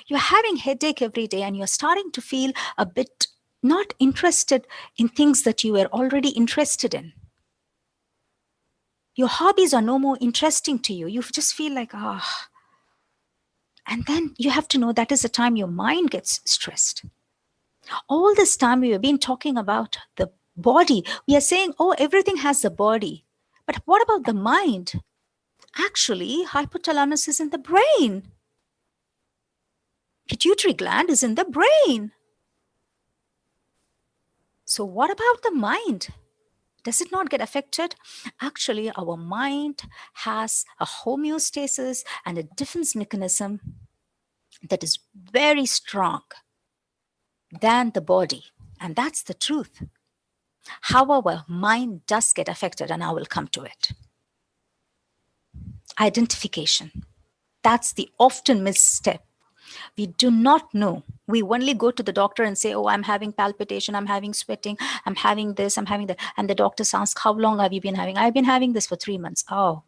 You're having headache every day and you're starting to feel a bit not interested in things that you were already interested in. Your hobbies are no more interesting to you. You just feel like, And then you have to know that is the time your mind gets stressed. All this time we have been talking about the body. We are saying, everything has a body. But what about the mind? Actually, hypothalamus is in the brain. Pituitary gland is in the brain. So what about the mind? Does it not get affected? Actually, our mind has a homeostasis and a defense mechanism that is very strong than the body. And that's the truth. However, mind does get affected, and I will come to it. Identification. That's the often missed step. We do not know. We only go to the doctor and say, oh, I'm having palpitation, I'm having sweating, I'm having this, I'm having that. And the doctors ask, how long have you been having? I've been having this for 3 months. Oh,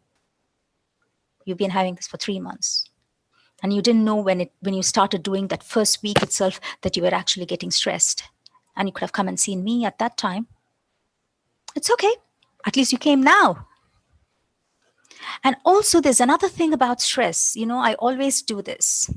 you've been having this for 3 months. And you didn't know when you started doing that first week itself that you were actually getting stressed. And you could have come and seen me at that time. It's okay. At least you came now. And also there's another thing about stress. I always do this.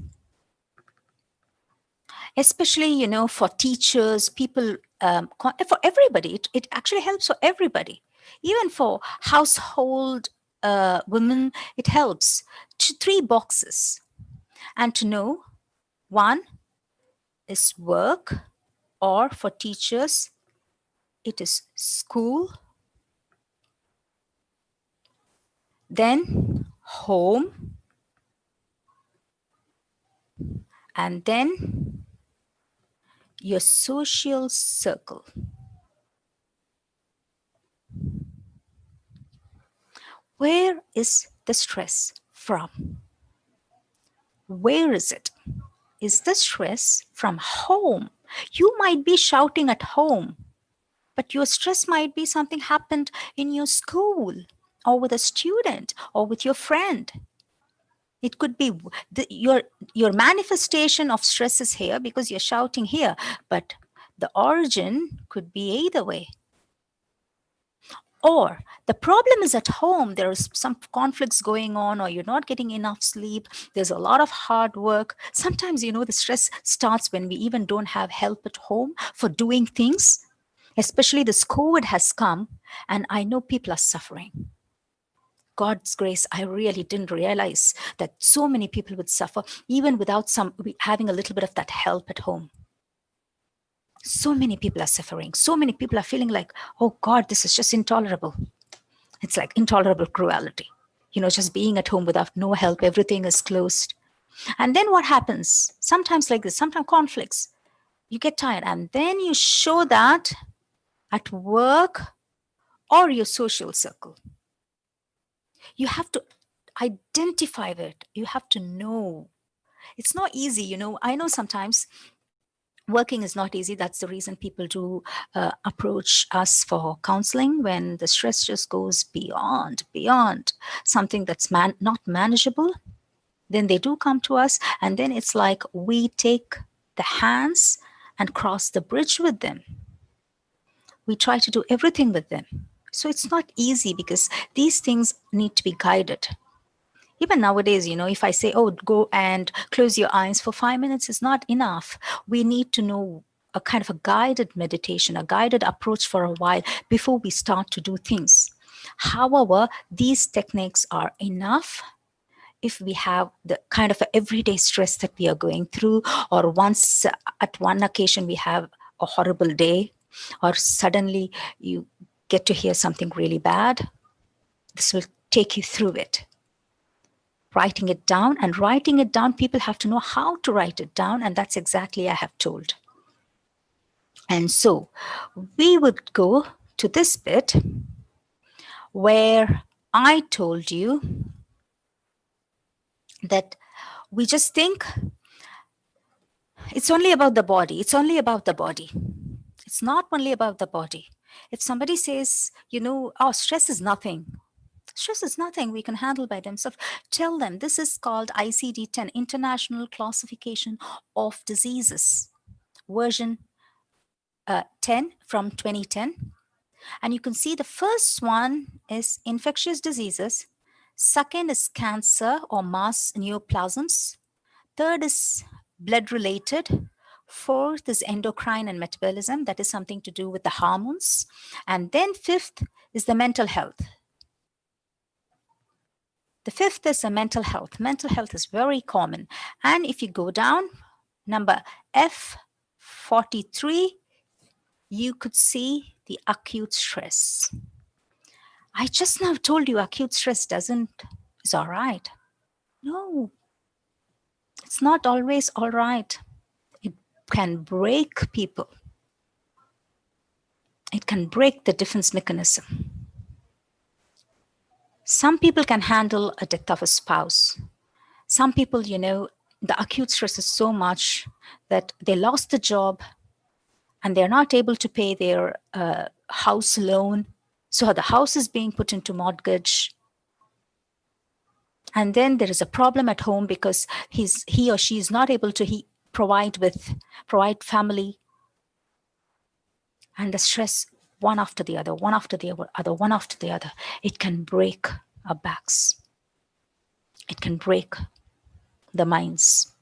Especially, for teachers, people, for everybody. It actually helps for everybody. Even for household women, it helps. 3 boxes. And to know, 1 is work, or for teachers, it is school, then home, and then your social circle. Where is the stress from? Where is it? Is the stress from home? You might be shouting at home, but your stress might be something happened in your school, or with a student, or with your friend. It could be your manifestation of stress is here because you're shouting here, but the origin could be either way. Or the problem is at home, there's some conflicts going on, or you're not getting enough sleep, there's a lot of hard work. Sometimes, the stress starts when we even don't have help at home for doing things. Especially this COVID has come, and I know people are suffering. God's grace, I really didn't realize that so many people would suffer, even without having a little bit of that help at home. So many people are suffering. So many people are feeling like, oh God, this is just intolerable. It's like intolerable cruelty. Just being at home without no help, everything is closed. And then what happens? Sometimes like this, sometimes conflicts. You get tired, and then you show that at work or your social circle. You have to identify it. You have to know. It's not easy, I know sometimes working is not easy. That's the reason people do approach us for counseling when the stress just goes beyond something that's not manageable. Then they do come to us, and then it's like we take the hands and cross the bridge with them. We try to do everything with them. So it's not easy because these things need to be guided. Even nowadays, if I say, oh, go and close your eyes for 5 minutes, is not enough. We need to know a kind of a guided meditation, a guided approach for a while before we start to do things. However, these techniques are enough if we have the kind of everyday stress that we are going through, or once at one occasion we have a horrible day, or suddenly you get to hear something really bad. This will take you through it. Writing it down, people have to know how to write it down, and that's exactly I have told. And so we would go to this bit where I told you that we just think it's only about the body. It's only about the body. It's not only about the body. If somebody says, oh, stress is nothing. Stress is nothing we can handle by themselves. Tell them this is called ICD-10, International Classification of Diseases, version 10 from 2010. And you can see the first one is infectious diseases. Second is cancer or mass neoplasms. Third is blood-related. Fourth is endocrine and metabolism. That is something to do with the hormones. And then fifth is the mental health. The fifth is the mental health. Mental health is very common. And if you go down, number F43, you could see the acute stress. I just now told you acute stress is all right. No, it's not always all right. It can break people. It can break the defense mechanism. Some people can handle a death of a spouse. Some people, the acute stress is so much that they lost the job and they're not able to pay their house loan. So the house is being put into mortgage. And then there is a problem at home because he or she is not able to provide family. And the stress, one after the other, one after the other, one after the other, it can break our backs. It can break the minds.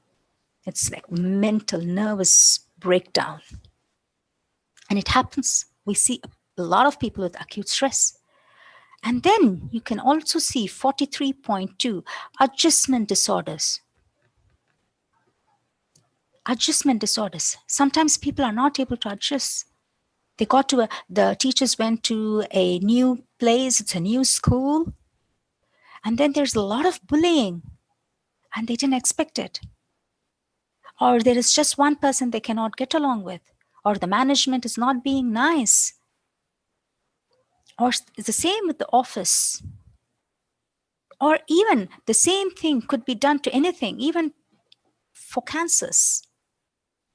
It's like mental, nervous breakdown. And it happens. We see a lot of people with acute stress. And then you can also see 43.2 adjustment disorders. Adjustment disorders. Sometimes people are not able to adjust. The teachers went to a new place, it's a new school, and then there's a lot of bullying, and they didn't expect it. Or there is just one person they cannot get along with, or the management is not being nice. Or it's the same with the office. Or even the same thing could be done to anything, even for cancers,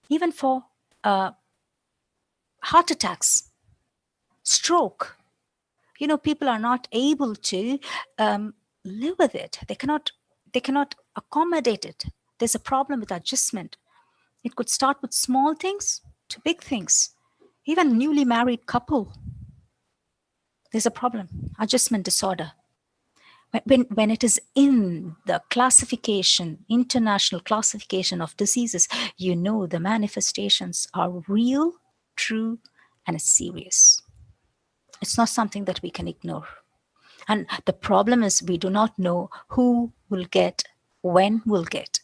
even for heart attacks, stroke. People are not able to live with it. They cannot accommodate it. There's a problem with adjustment. It could start with small things to big things. Even newly married couple, there's a problem, adjustment disorder. When it is in the classification, international classification of diseases, the manifestations are real, true, and serious. It's not something that we can ignore. And the problem is we do not know who will get, when will get.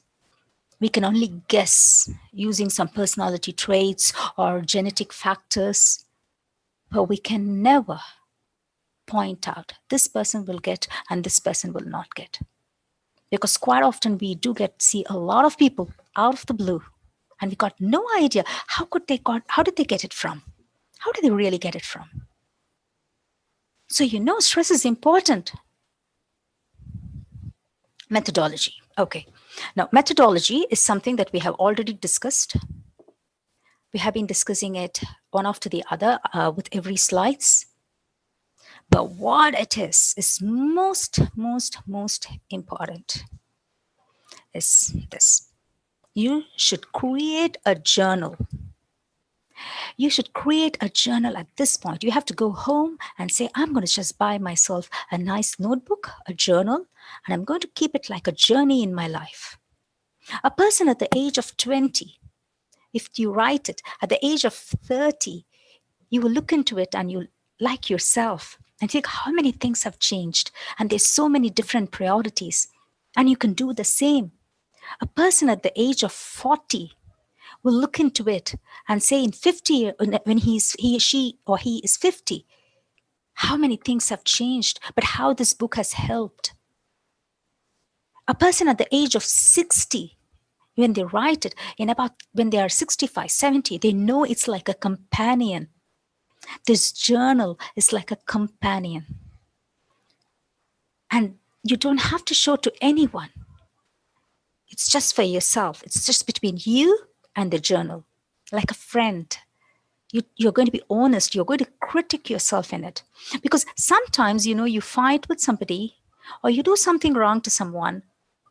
We can only guess using some personality traits or genetic factors, but we can never point out this person will get and this person will not get. Because quite often we do see a lot of people out of the blue and we got no idea how did they get it from? How did they really get it from? So stress is important. Methodology. Okay. Now, methodology is something that we have already discussed. We have been discussing it one after the other with every slides. But what it is most important is this. You should create a journal. You should create a journal at this point. You have to go home and say, I'm going to just buy myself a nice notebook, a journal, and I'm going to keep it like a journey in my life. A person at the age of 20, if you write it, at the age of 30, you will look into it and you'll like yourself and think how many things have changed. And there's so many different priorities. And you can do the same. A person at the age of 40 will look into it and say in 50, when he is 50, how many things have changed, but how this book has helped. A person at the age of 60, when they write it, when they are 65, 70, they know it's like a companion. This journal is like a companion. And you don't have to show to anyone. It's just for yourself. It's just between you and the journal, like a friend. You're going to be honest. You're going to critique yourself in it. Because sometimes, you fight with somebody or you do something wrong to someone.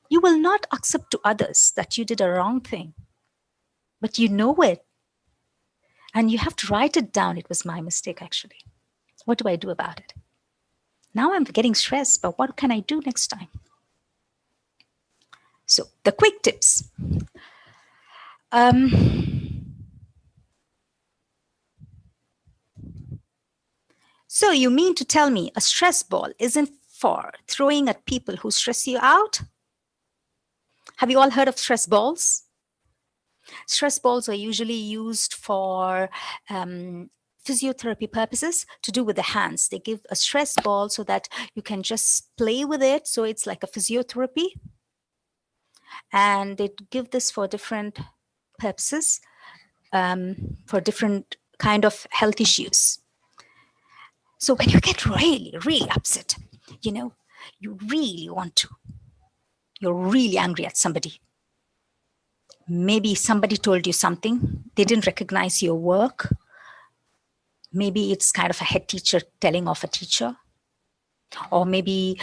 You will not accept to others that you did a wrong thing. But you know it. And you have to write it down. It was my mistake, actually. What do I do about it? Now I'm getting stressed, but what can I do next time? So the quick tips. So you mean to tell me a stress ball isn't for throwing at people who stress you out? Have you all heard of stress balls? Stress balls are usually used for physiotherapy purposes to do with the hands. They give a stress ball so that you can just play with it. So it's like a physiotherapy. And they give this for different purposes, for different kind of health issues. So when you get really, really upset, you really want to, you're really angry at somebody. Maybe somebody told you something, they didn't recognize your work. Maybe it's kind of a head teacher telling off a teacher. Or maybe,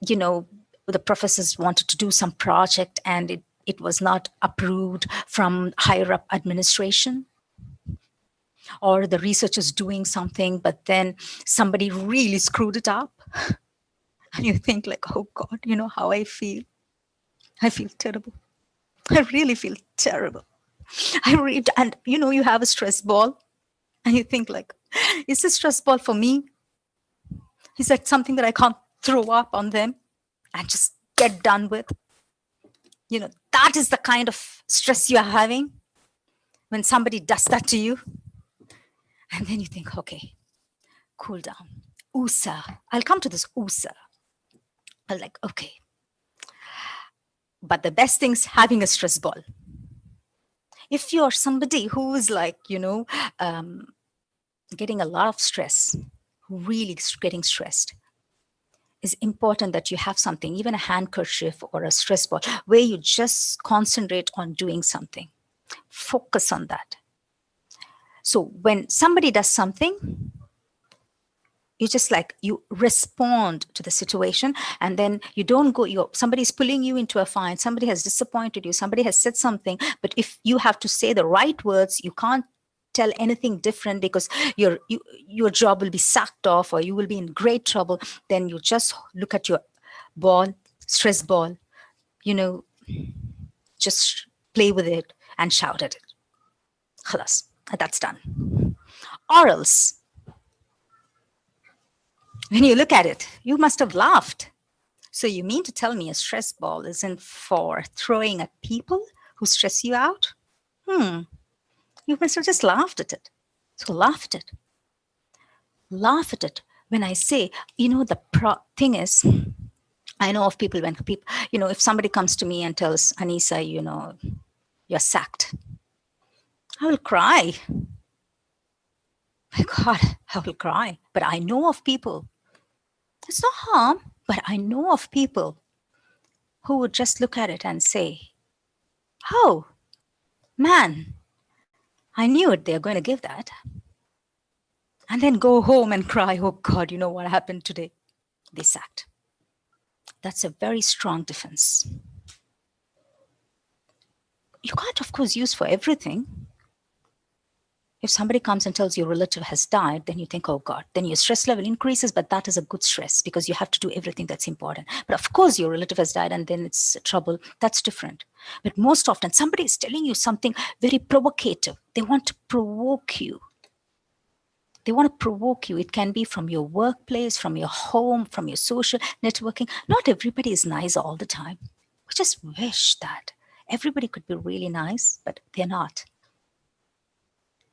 the professors wanted to do some project and it was not approved from higher up administration. Or the researchers doing something, but then somebody really screwed it up. And you think like, oh God, you know how I feel? I feel terrible. I really feel terrible. And you have a stress ball and you think like, is this stress ball for me? Is that something that I can't throw up on them and just get done with? That is the kind of stress you are having when somebody does that to you. And then you think, okay, cool down. USA. I'll come to this USA. I'm like, okay. But the best thing's having a stress ball. If you're somebody who is like, getting a lot of stress, really getting stressed, it's important that you have something, even a handkerchief or a stress ball, where you just concentrate on doing something. Focus on that. So when somebody does something, you respond to the situation, and then you don't go, somebody's pulling you into a fight, somebody has disappointed you, somebody has said something, but if you have to say the right words, you can't tell anything different because your job will be sacked off or you will be in great trouble. Then you just look at your ball, stress ball, just play with it and shout at it. Khalas, that's done. Or else, when you look at it, you must have laughed. So you mean to tell me a stress ball isn't for throwing at people who stress you out? You must have just laughed at it. So laugh at it. Laugh at it. When I say, the thing is, I know of people if somebody comes to me and tells Anisa, you're sacked, I will cry. My God, I will cry. But I know of people, it's no harm, but I know of people who would just look at it and say, oh, man, I knew it, they're going to give that. And then go home and cry, oh God, you know what happened today? They sacked. That's a very strong defense. You can't, of course, use for everything. If somebody comes and tells your relative has died, then you think, oh God, then your stress level increases, but that is a good stress because you have to do everything that's important. But of course, your relative has died and then it's trouble. That's different. But most often, somebody is telling you something very provocative. They want to provoke you. They want to provoke you. It can be from your workplace, from your home, from your social networking. Not everybody is nice all the time. We just wish that everybody could be really nice, but they're not.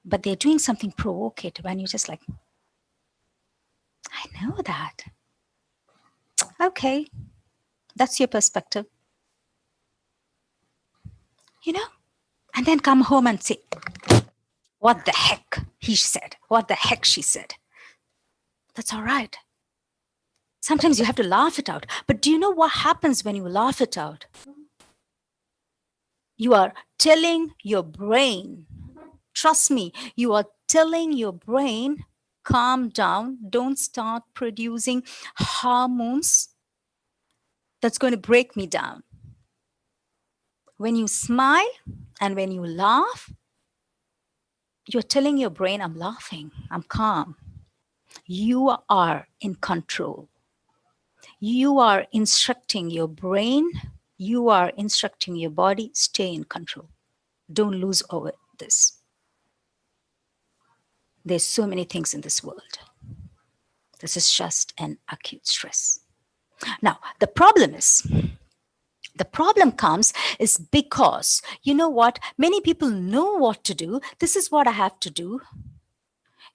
But they're doing something provocative and you're just like, I know that. Okay, that's your perspective. And then come home and say, what the heck he said, what the heck she said. That's all right. Sometimes you have to laugh it out. But do you know what happens when you laugh it out? You are telling your brain, trust me, you are telling your brain, calm down, don't start producing hormones that's going to break me down. When you smile and when you laugh, you're telling your brain, I'm laughing, I'm calm. You are in control. You are instructing your brain, you are instructing your body, stay in control. Don't lose over this. There's so many things in this world. This is just an acute stress. Now, the problem comes is because, you know what? Many people know what to do. This is what I have to do.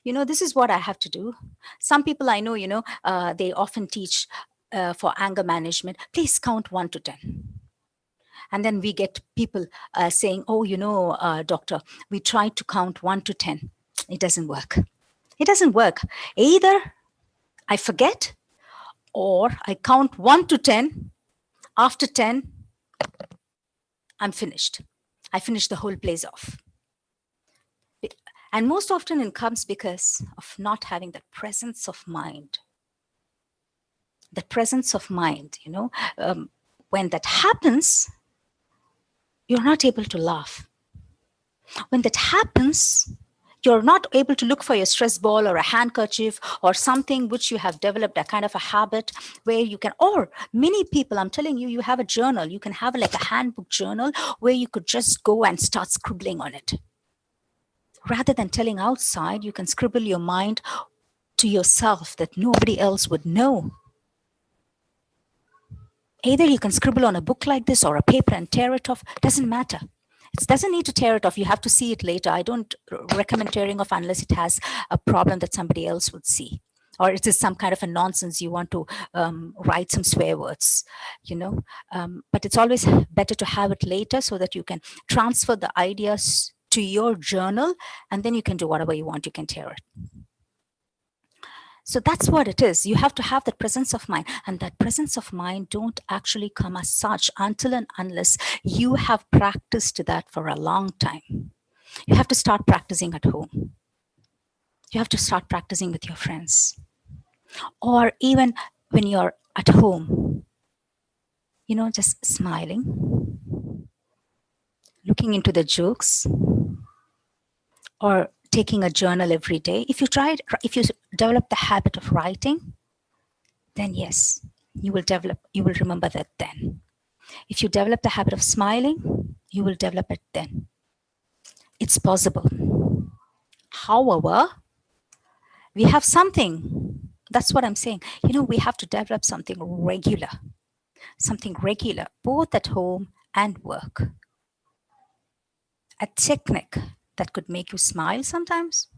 This is what I have to do. Some people I know, they often teach for anger management. Please count 1 to 10. And then we get people saying, oh, doctor, we tried to count 1 to 10. It doesn't work. It doesn't work. Either I forget or I count 1 to 10. After 10, I'm finished. I finish the whole plays off. And most often it comes because of not having that presence of mind. The presence of mind, when that happens, you're not able to laugh. When that happens, you're not able to look for your stress ball or a handkerchief or something which you have developed a kind of a habit where you can, or many people, I'm telling you, you have a journal. You can have like a handbook journal where you could just go and start scribbling on it. Rather than telling outside, you can scribble your mind to yourself that nobody else would know. Either you can scribble on a book like this or a paper and tear it off, doesn't matter. It doesn't need to tear it off. You have to see it later. I don't recommend tearing off unless it has a problem that somebody else would see. Or it is some kind of a nonsense you want to write some swear words, But it's always better to have it later so that you can transfer the ideas to your journal and then you can do whatever you want. You can tear it. So that's what it is. You have to have that presence of mind. And that presence of mind don't actually come as such until and unless you have practiced that for a long time. You have to start practicing at home. You have to start practicing with your friends. Or even when you're at home, just smiling, looking into the jokes, or taking a journal every day. If you develop the habit of writing, then yes, you will remember that then. If you develop the habit of smiling, you will develop it then. It's possible. However, we have something. That's what I'm saying. We have to develop something regular, both at home and work. A technique that could make you smile sometimes.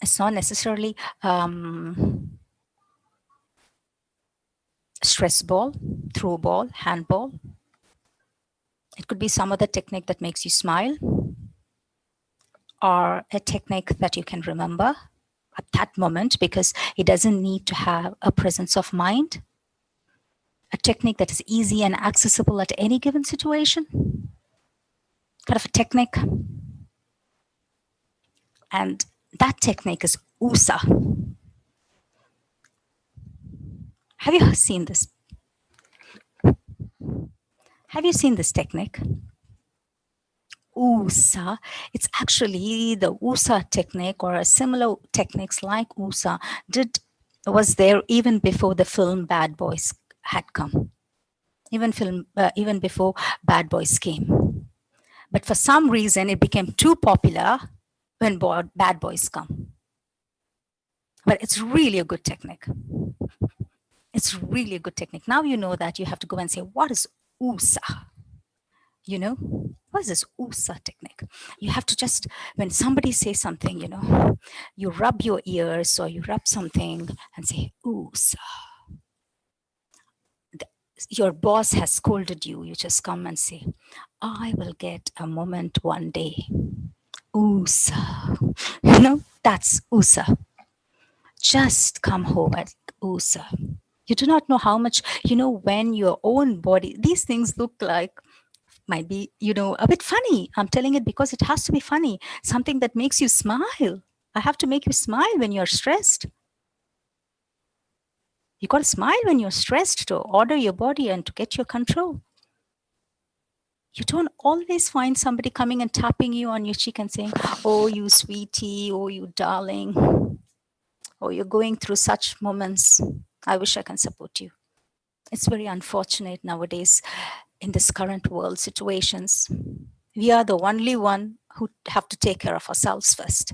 It's not necessarily stress ball, throw ball, handball. It could be some other technique that makes you smile, or a technique that you can remember at that moment because it doesn't need to have a presence of mind. A technique that is easy and accessible at any given situation. Kind of a technique. And that technique is USA. Have you seen this? Have you seen this technique? USA. It's actually the USA technique, or a similar techniques like USA was there even before the film Bad Boys had come. Even before Bad Boys came. But for some reason, it became too popular when Bad Boys come. But it's really a good technique. It's really a good technique. Now you know that, you have to go and say, what is USA? What is this USA technique? You have to just, when somebody says something, you rub your ears or you rub something and say, USA. Your boss has scolded you. You just come and say, I will get a moment one day. USA. That's USA. Just come home at USA. You do not know how much, when your own body, these things look like, might be, a bit funny. I'm telling it because it has to be funny. Something that makes you smile. I have to make you smile when you're stressed. You got to smile when you're stressed to order your body and to get your control. You don't always find somebody coming and tapping you on your cheek and saying, oh, you sweetie, oh, you darling, oh, you're going through such moments. I wish I can support you. It's very unfortunate nowadays in this current world situations. We are the only one who have to take care of ourselves first.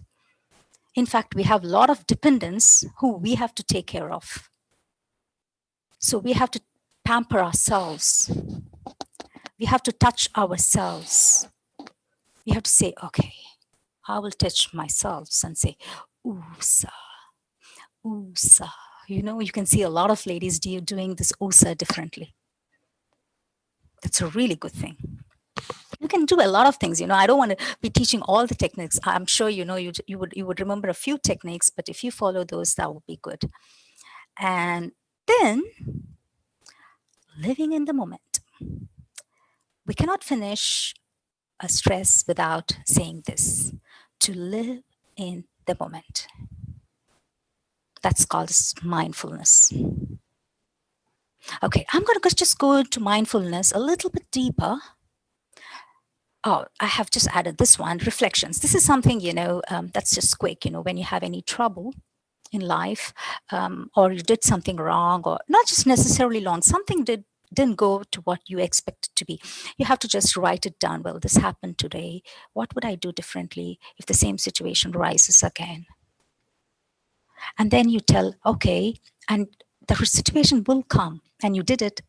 In fact, we have a lot of dependents who we have to take care of. So we have to pamper ourselves. We have to touch ourselves. We have to say, okay, I will touch myself and say, USA, USA. You can see a lot of ladies doing this USA differently. That's a really good thing. You can do a lot of things. I don't want to be teaching all the techniques. I'm sure you would remember a few techniques, but if you follow those, that would be good. And then living in the moment. We cannot finish a stress without saying this: to live in the moment. That's called mindfulness. Okay, I'm going to just go into mindfulness a little bit deeper. Oh, I have just added this one, reflections. This is something, that's just quick, when you have any trouble in life, or you did something wrong, or not just necessarily wrong, something didn't go to what you expected to be. You have to just write it down. Well, this happened today. What would I do differently if the same situation rises again? And then you tell, okay, and the situation will come, and you did it.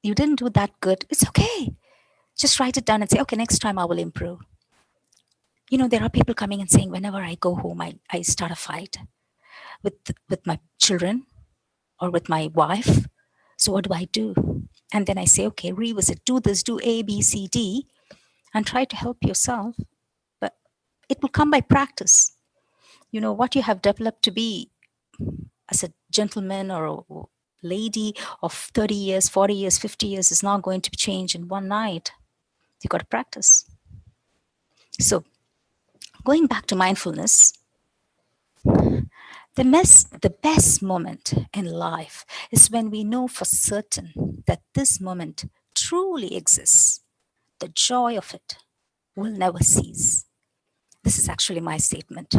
You didn't do that good. It's okay. Just write it down and say, okay, next time I will improve. There are people coming and saying, whenever I go home, I start a fight with my children or with my wife. So what do? And then I say, okay, revisit, do this, do A, B, C, D, and try to help yourself. But it will come by practice. What you have developed to be as a gentleman or a lady of 30 years, 40 years, 50 years is not going to change in one night. You got to practice. So going back to mindfulness, the best moment in life is when we know for certain that this moment truly exists. The joy of it will never cease. This is actually my statement.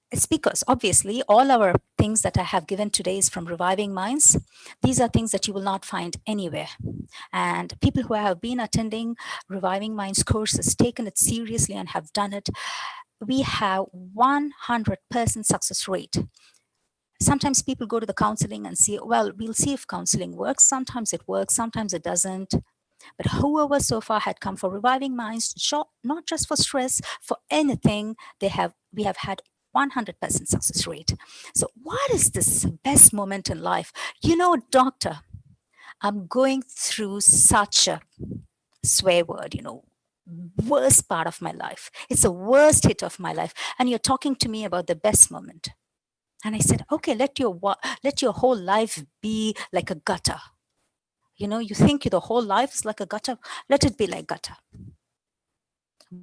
It's because obviously all our things that I have given today is from Reviving Minds. These are things that you will not find anywhere. And people who have been attending Reviving Minds courses, taken it seriously and have done it, we have 100% success rate. Sometimes people go to the counseling and see, well, we'll see if counseling works. Sometimes it works, sometimes it doesn't. But whoever so far had come for Reviving Minds, not just for stress, for anything, we have had 100% success rate. So what is this best moment in life? Doctor, I'm going through such a swear word, worst part of my life. It's the worst hit of my life. And you're talking to me about the best moment. And I said, okay, let your whole life be like a gutter. You think the whole life is like a gutter. Let it be like gutter.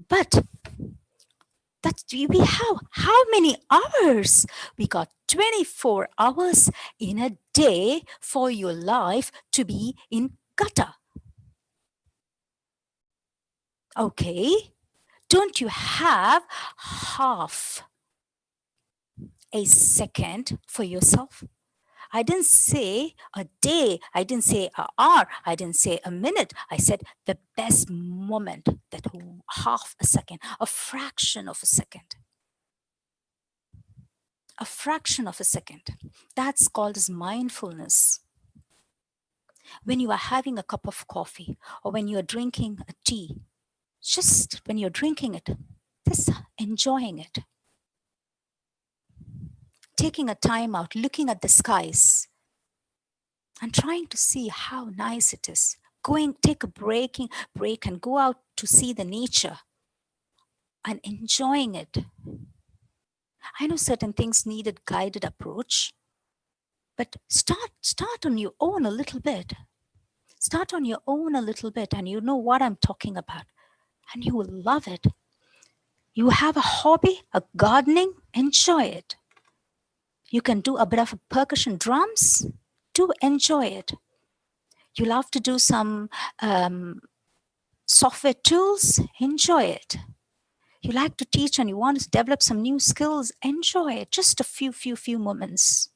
But we have how many hours? We got 24 hours in a day for your life to be in gutter. Okay, don't you have half a second for yourself? I didn't say a day, I didn't say an hour, I didn't say a minute. I said the best moment, that half a second, a fraction of a second. A fraction of a second. That's called as mindfulness. When you are having a cup of coffee or when you're drinking a tea, just when you're drinking it, just enjoying it. Taking a time out, looking at the skies and trying to see how nice it is. Take a break and go out to see the nature and enjoying it. I know certain things needed guided approach, but start on your own a little bit. Start on your own a little bit and you know what I'm talking about. And you will love it. You have a hobby, a gardening, enjoy it. You can do a bit of percussion drums, do enjoy it. You love to do some software tools, enjoy it. You like to teach and you want to develop some new skills, enjoy it. Just a few moments.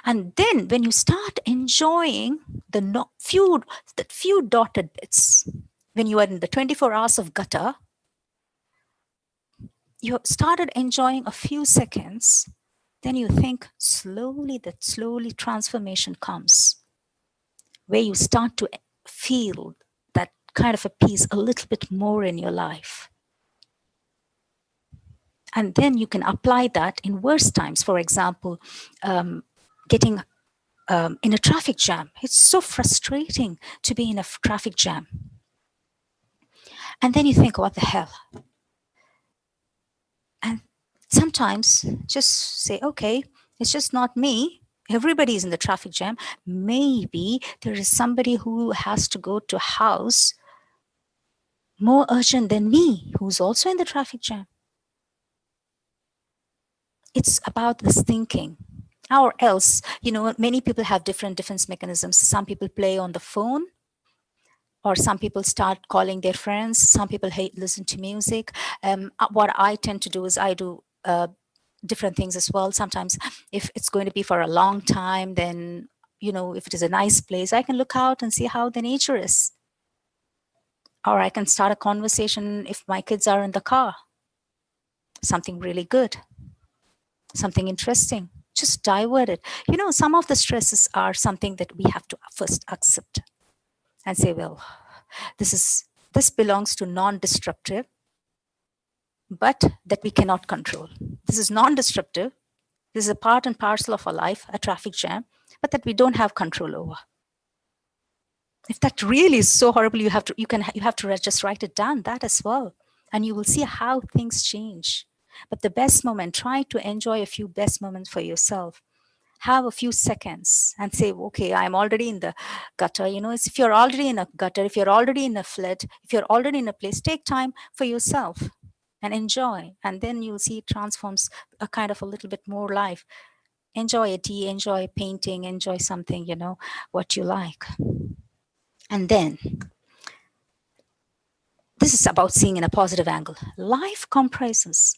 And then when you start enjoying the few dotted bits, when you are in the 24 hours of gutter, you started enjoying a few seconds, then you think slowly transformation comes, where you start to feel that kind of a peace a little bit more in your life. And then you can apply that in worse times. For example, getting in a traffic jam. It's so frustrating to be in a traffic jam. And then you think, what the hell? And sometimes just say, okay, it's just not me. Everybody is in the traffic jam. Maybe there is somebody who has to go to house more urgent than me, who's also in the traffic jam. It's about this thinking. Or else, many people have different defense mechanisms. Some people play on the phone, or some people start calling their friends. Some people listen to music. What I tend to do is I do different things as well. Sometimes if it's going to be for a long time, then, if it is a nice place, I can look out and see how the nature is. Or I can start a conversation if my kids are in the car. Something really good, something interesting. Just divert it. Some of the stresses are something that we have to first accept and say, well, this belongs to non-destructive, but that we cannot control. This is non-destructive. This is a part and parcel of our life, a traffic jam, but that we don't have control over. If that really is so horrible, you have to just write it down, that as well. And you will see how things change. But the best moment, try to enjoy a few best moments for yourself. Have a few seconds and say, okay, I'm already in the gutter. If you're already in a gutter, if you're already in a flood, if you're already in a place, take time for yourself and enjoy. And then you'll see it transforms a kind of a little bit more life. Enjoy a tea, enjoy painting, enjoy something, what you like. And then this is about seeing in a positive angle. Life comprises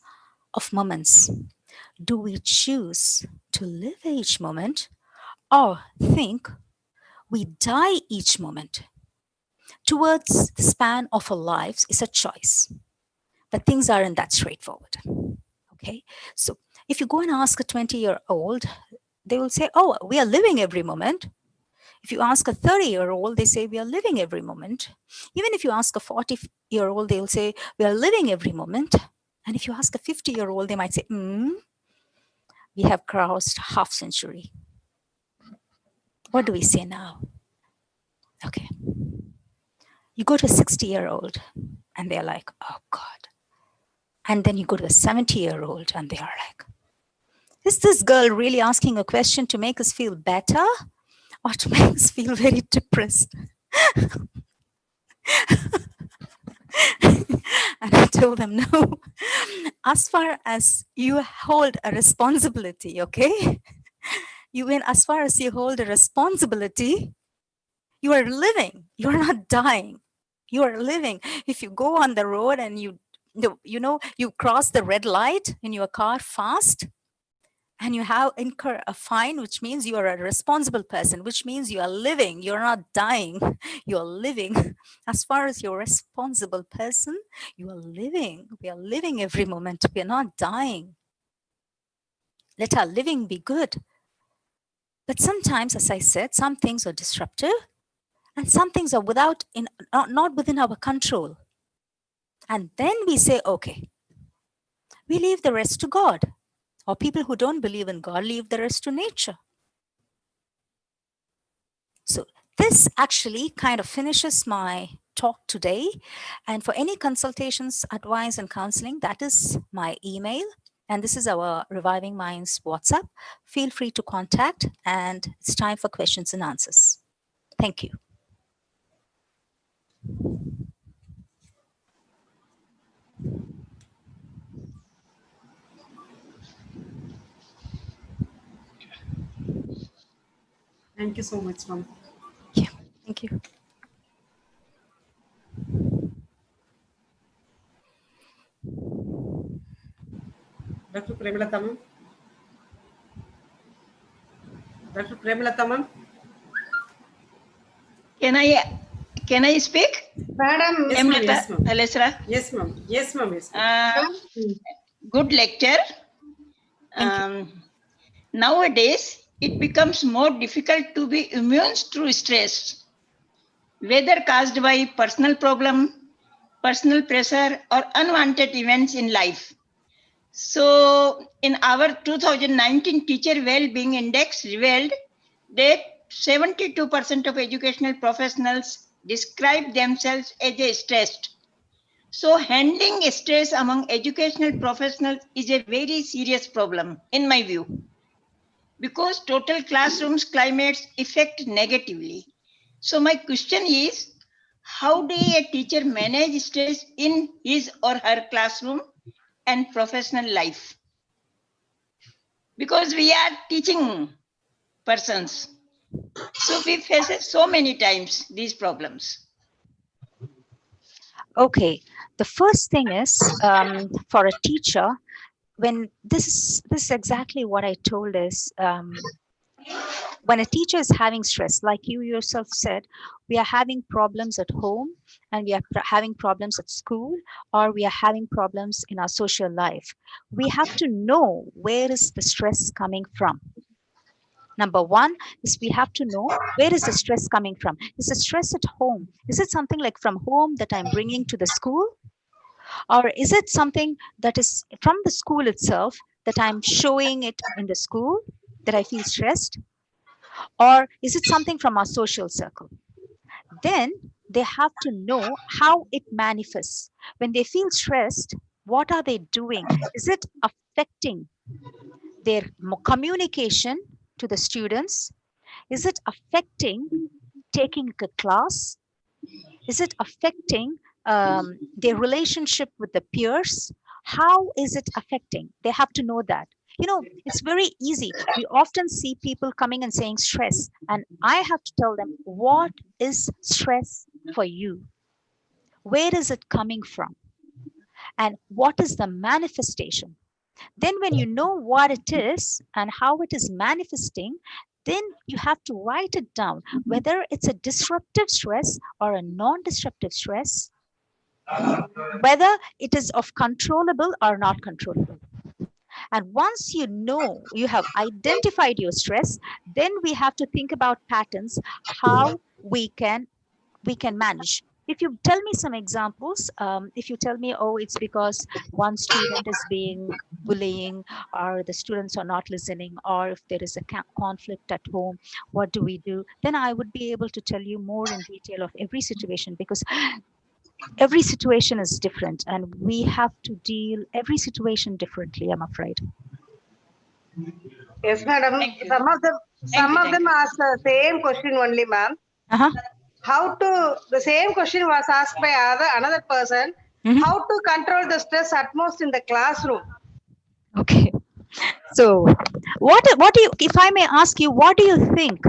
of moments. Do we choose to live each moment or think we die each moment? Towards the span of our lives is a choice, but things aren't that straightforward. Okay, so if you go and ask a 20-year-old, they will say, oh, we are living every moment. If you ask a 30-year-old, they say we are living every moment. Even if you ask a 40-year-old, they will say we are living every moment. And if you ask a 50-year-old, they might say, we have crossed half century. What do we say now? Okay. You go to a 60-year-old and they're like, oh God. And then you go to a 70-year-old and they are like, is this girl really asking a question to make us feel better or to make us feel very depressed? And I told them, no, as far as you hold a responsibility, okay? As far as you hold a responsibility, you are living. You are not dying. You are living. If you go on the road and you cross the red light in your car fast, and you incur a fine, which means you are a responsible person, which means you are living. You're not dying. You're living. As far as you're a responsible person, you are living. We are living every moment. We are not dying. Let our living be good. But sometimes, as I said, some things are disruptive and some things are not within our control. And then we say, okay, we leave the rest to God. Or people who don't believe in God leave the rest to nature. So this actually kind of finishes my talk today. And for any consultations, advice, and counseling, that is my email. And this is our Reviving Minds WhatsApp. Feel free to contact, and it's time for questions and answers. Thank you. Thank you so much, ma'am. Yeah, thank you. Dr. Premalata, ma'am. Dr. Premalata, ma'am. Can I speak? Madam, Yes, ma'am. Yes, ma'am. Alesra? Yes, ma'am. Yes, ma'am. Yes, ma'am. Good lecture. Nowadays, it becomes more difficult to be immune to stress, whether caused by personal problem, personal pressure, or unwanted events in life. So, in our 2019 Teacher Well-Being Index revealed that 72% of educational professionals describe themselves as stressed. So, handling stress among educational professionals is a very serious problem, in my view. because total classrooms climates affect negatively. So my question is, how do a teacher manage stress in his or her classroom and professional life? Because we are teaching persons, so we face it so many times these problems. Okay, the first thing is for a teacher, when this is exactly what I told is when a teacher is having stress, like you yourself said, we are having problems at home and we are having problems at school, or we are having problems in our social life. We have to know where is the stress coming from. Number one is we have to know where is the stress coming from. Is the stress at home? Is it something like from home that I'm bringing to the school? Or is it something that is from the school itself that I'm showing it in the school that I feel stressed? Or is it something from our social circle? Then they have to know how it manifests. When they feel stressed, what are they doing? Is it affecting their communication to the students? Is it affecting taking a class? Is it affecting their relationship with the peers? How is it affecting? They have to know that. You know, it's very easy. We often see people coming and saying stress, and I have to tell them, what is stress for you? Where is it coming from? And what is the manifestation? Then, when you know what it is and how it is manifesting, then you have to write it down, whether it's a disruptive stress or a non disruptive stress, whether it is of controllable or not controllable. And once you know you have identified your stress, then we have to think about patterns, how we can manage. If you tell me some examples, if you tell me, oh, it's because one student is being bullying, or the students are not listening, or if there is a conflict at home, what do we do? Then I would be able to tell you more in detail of every situation, because every situation is different and we have to deal every situation differently, I'm afraid. Yes, madam. Thank you. Some of them, Thank you, some of thank them you. ask the same question only, ma'am. Uh-huh. How to, the same question was asked by another person. Mhm. How to control the stress atmosphere in the classroom? Okay. So, what do you, if I may ask you, what do you think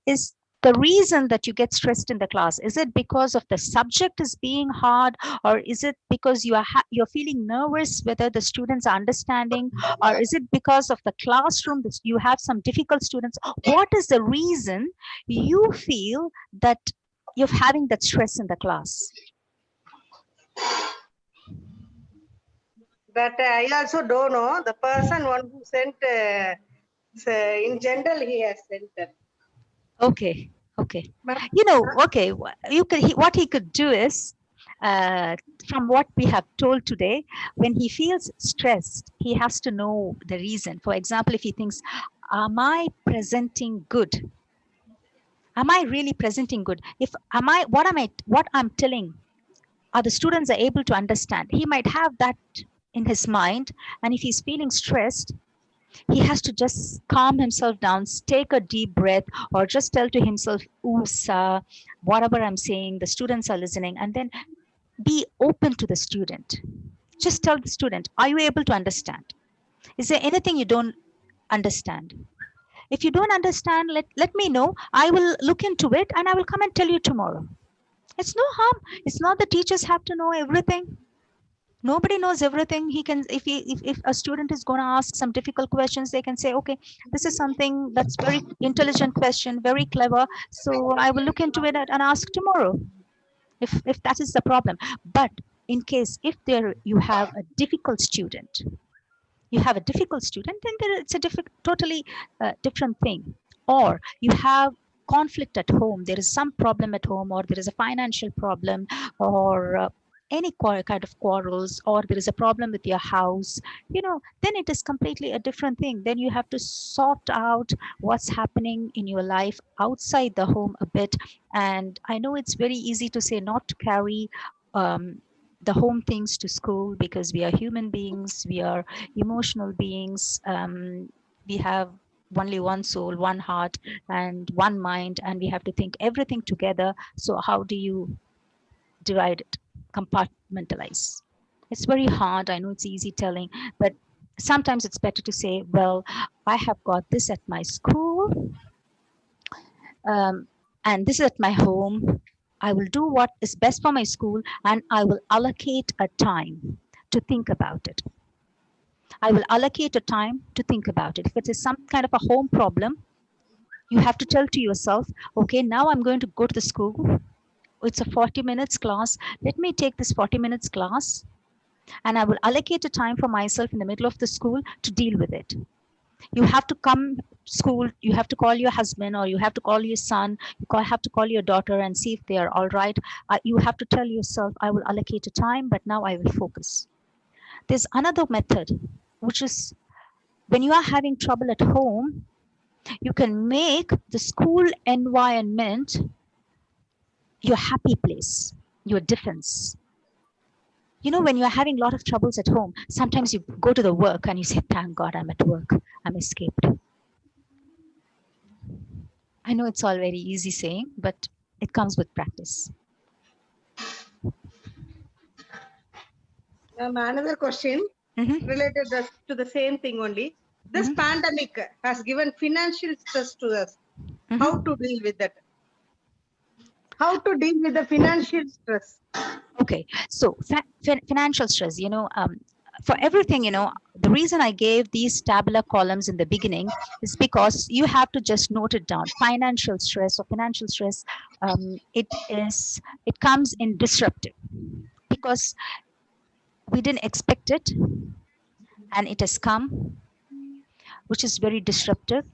is the reason that you get stressed in the class? Is it because of the subject is being hard, or is it because you are you're feeling nervous whether the students are understanding, or is it because of the classroom that you have some difficult students? What is the reason you feel that you're having that stress in the class? But I also don't know. The person one who sent, in general, he has sent that. Okay, okay. But You know, okay, you could what he could do is, uh, from what we have told today, when he feels stressed, he has to know the reason. For example, if he thinks, "Am I presenting good? Am I really presenting good? If what I'm telling, are the students are able to understand?" He might have that in his mind, and if he's feeling stressed, he has to just calm himself down, take a deep breath, or just tell to himself, ooh, sir, whatever I'm saying, the students are listening, and then be open to the student. Just tell the student, are you able to understand? Is there anything you don't understand? If you don't understand, let me know. I will look into it and I will come and tell you tomorrow. It's no harm. It's not the teachers have to know everything. Nobody knows everything. He can, if a student is going to ask some difficult questions, they can say, okay, this is something that's very intelligent question, very clever, so I will look into it and ask tomorrow, if that is the problem. But in case if there you have a difficult student, then there it's a totally different thing. Or you have conflict at home, there is some problem at home, or there is a financial problem, or any kind of quarrels, or there is a problem with your house, then it is completely a different thing. Then you have to sort out what's happening in your life outside the home a bit. And I know it's very easy to say not to carry the home things to school, because we are human beings, we are emotional beings. We have only one soul, one heart, and one mind, and we have to think everything together. So how do you divide it, compartmentalize? It's very hard. I know it's easy telling, but sometimes it's better to say, well, I have got this at my school, and this is at my home. I will do what is best for my school, and I will allocate a time to think about it. I will allocate a time to think about it. If it is some kind of a home problem, you have to tell to yourself, okay, now I'm going to go to the school. It's a 40 minutes class. Let me take this 40 minutes class, and I will allocate a time for myself in the middle of the school to deal with it. You have to come school, you have to call your husband, or you have to call your son, have to call your daughter and see if they are all right. You have to tell yourself, I will allocate a time, but now I will focus. There's another method, which is when you are having trouble at home, you can make the school environment your happy place, your defense. You know, when you're having a lot of troubles at home, sometimes you go to the work and you say, thank God I'm at work, I'm escaped. I know it's all very easy saying, but it comes with practice. Another question related to the same thing only. This pandemic has given financial stress to us. How to deal with that? How to deal with the financial stress? Okay, so financial stress, for everything, the reason I gave these tabular columns in the beginning is because you have to just note it down. Financial stress or financial stress, it comes in disruptive because we didn't expect it and it has come, which is very disruptive.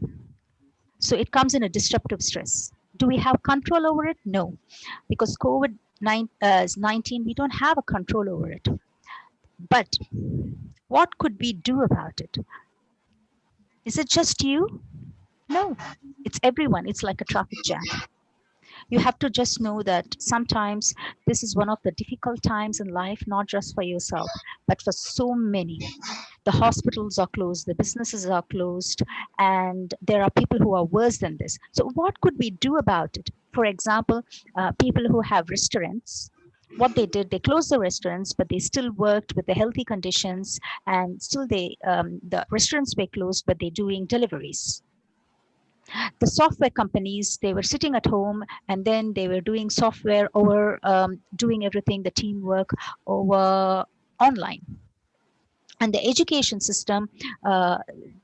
So it comes in a disruptive stress. Do we have control over it? No, because COVID-19, we don't have a control over it. But what could we do about it? Is it just you? No, it's everyone. It's like a traffic jam. You have to just know that sometimes this is one of the difficult times in life, not just for yourself, but for so many. The hospitals are closed, the businesses are closed, and there are people who are worse than this. So what could we do about it? For example, people who have restaurants, what they did, they closed the restaurants, but they still worked with the healthy conditions, and still the restaurants were closed, but they're doing deliveries. The software companies, they were sitting at home and then they were doing software over doing everything, the teamwork over online. And the education system,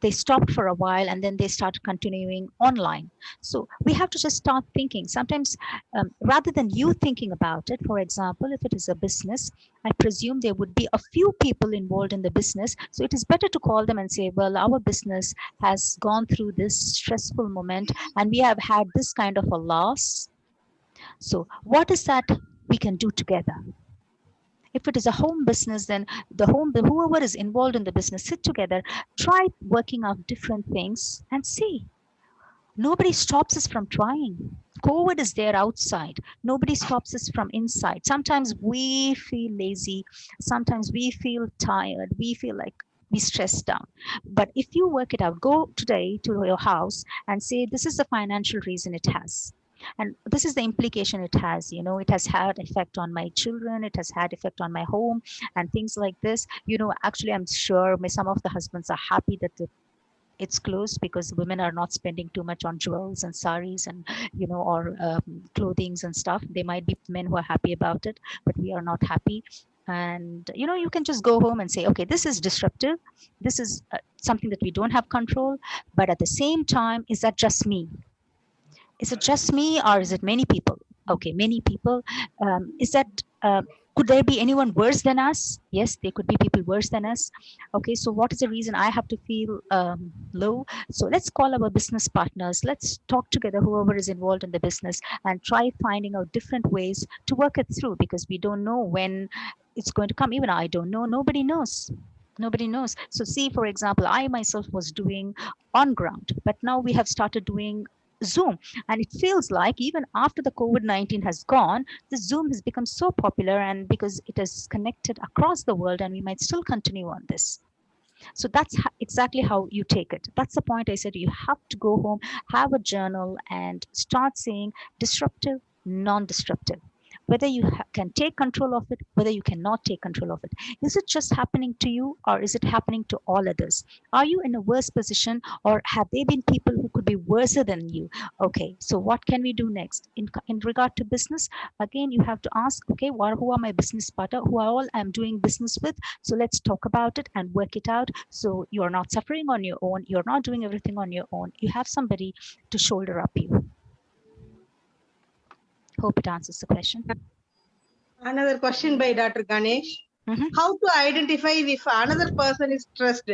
they stopped for a while and then they started continuing online. So we have to just start thinking. Sometimes rather than you thinking about it, for example, if it is a business, I presume there would be a few people involved in the business. So it is better to call them and say, well, our business has gone through this stressful moment and we have had this kind of a loss. So what is that we can do together? If it is a home business, then whoever is involved in the business, sit together, try working out different things and see. Nobody stops us from trying. COVID is there outside. Nobody stops us from inside. Sometimes we feel lazy. Sometimes we feel tired. We feel like we stressed down. But if you work it out, go today to your house and say, this is the financial reason it has. And this is the implication it has. It has had effect on my children, it has had effect on my home and things like this. Actually, I'm sure some of the husbands are happy that it's closed because women are not spending too much on jewels and saris and or clothings and stuff. There might be men who are happy about it, but we are not happy. And you can just go home and say, okay, this is disruptive, this is something that we don't have control. But at the same time, is that just me? Is it just me or is it many people? Okay, many people. Is that, could there be anyone worse than us? Yes, there could be people worse than us. Okay, so what is the reason I have to feel low? So let's call our business partners. Let's talk together, whoever is involved in the business, and try finding out different ways to work it through, because we don't know when it's going to come. Even I don't know. Nobody knows. Nobody knows. So see, for example, I myself was doing on ground, but now we have started doing Zoom. And it feels like even after the COVID-19 has gone, the Zoom has become so popular, and because it is connected across the world, and we might still continue on this. So that's exactly how you take it. That's the point I said. You have to go home, have a journal, and start saying disruptive, non-disruptive. Whether you can take control of it, whether you cannot take control of it. Is it just happening to you, or is it happening to all others? Are you in a worse position, or have there been people who could be worse than you? Okay, so what can we do next? In regard to business, again, you have to ask, okay, who are my business partner? Who are all I'm doing business with? So let's talk about it and work it out. So you're not suffering on your own. You're not doing everything on your own. You have somebody to shoulder up you. Hope it answers the question. Another question by Dr. Ganesh. How to identify if another person is stressed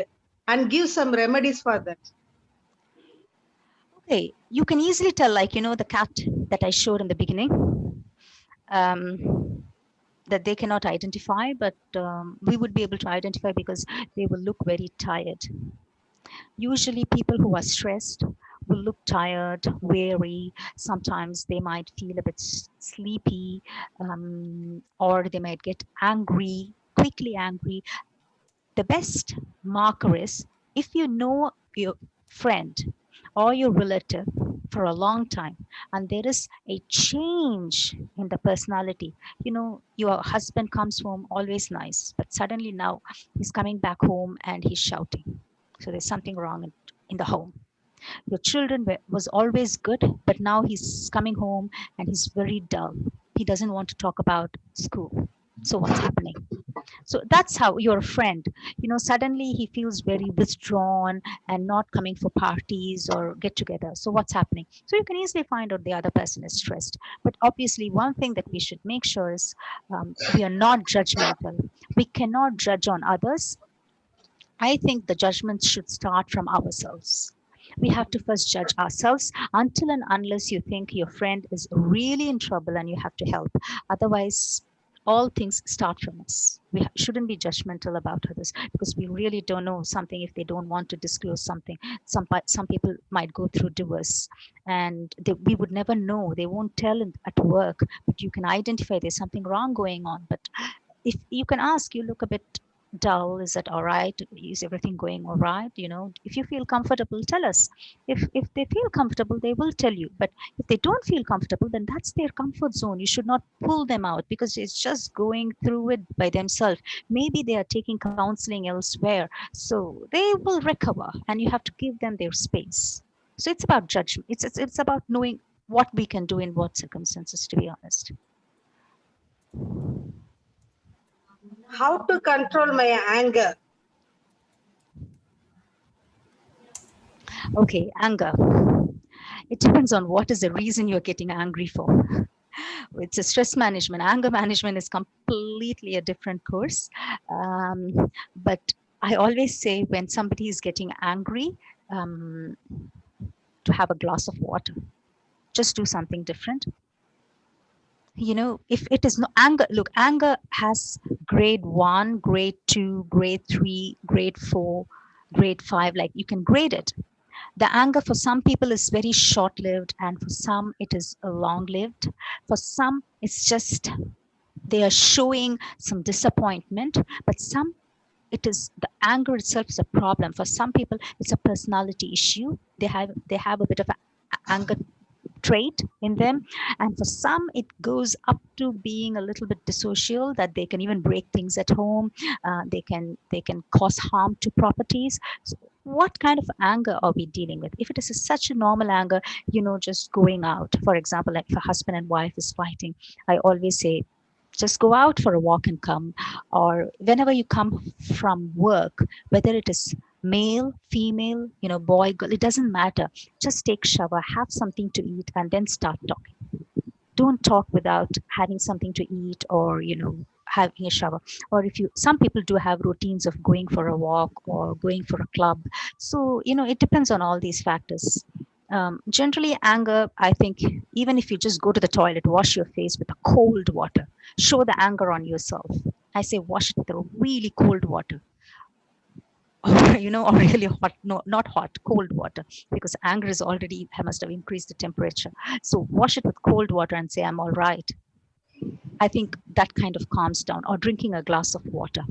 and give some remedies for that? Okay, you can easily tell, like, the cat that I showed in the beginning, that they cannot identify, but we would be able to identify because they will look very tired. Usually people who are stressed will look tired, weary. Sometimes they might feel a bit sleepy, or they might get angry, quickly angry. The best marker is if you know your friend or your relative for a long time and there is a change in the personality. Your husband comes home always nice, but suddenly now he's coming back home and he's shouting. So there's something wrong in the home. Your children was always good, but now he's coming home and he's very dull. He doesn't want to talk about school. So what's happening? So that's how your friend, suddenly he feels very withdrawn and not coming for parties or get together. So what's happening? So you can easily find out the other person is stressed. But obviously, one thing that we should make sure is we are not judgmental. We cannot judge on others. I think the judgment should start from ourselves. We have to first judge ourselves until and unless you think your friend is really in trouble and you have to help. Otherwise, all things start from us. We shouldn't be judgmental about others because we really don't know something if they don't want to disclose something. Some people might go through divorce and we would never know. They won't tell at work, but you can identify there's something wrong going on. But if you can ask, you look a bit dull, is that all right? Is everything going all right? If you feel comfortable, tell us. If they feel comfortable, they will tell you. But if they don't feel comfortable, then that's their comfort zone. You should not pull them out because it's just going through it by themselves. Maybe they are taking counseling elsewhere, so they will recover, and you have to give them their space. So it's about judgment. It's about knowing what we can do in what circumstances, to be honest. How to control my anger? Okay, anger. It depends on what is the reason you're getting angry for. It's a stress management. Anger management is completely a different course. But I always say when somebody is getting angry, to have a glass of water. Just do something different. If it is no anger, look, anger has grade 1, grade 2, grade 3, grade 4, grade 5. Like, you can grade it. The anger for some people is very short-lived, and for some it is long-lived. For some, it's just they are showing some disappointment, but some, it is the anger itself is a problem. For some people, it's a personality issue. They have a bit of anger trait in them, and for some it goes up to being a little bit dissocial, that they can even break things at home. They can cause harm to properties. So what kind of anger are we dealing with? If it is such a normal anger, just going out, for example, like if a husband and wife is fighting, I always say just go out for a walk and come. Or whenever you come from work, whether it is male, female, boy, girl, it doesn't matter. Just take shower, have something to eat, and then start talking. Don't talk without having something to eat or, having a shower. Or some people do have routines of going for a walk or going for a club. So, it depends on all these factors. Generally, anger, I think, even if you just go to the toilet, wash your face with a cold water, show the anger on yourself. I say wash it with a really cold water. Or, or really hot, no, not hot, cold water, because anger is already, must have increased the temperature. So wash it with cold water and say, I'm all right. I think that kind of calms down. Or drinking a glass of water.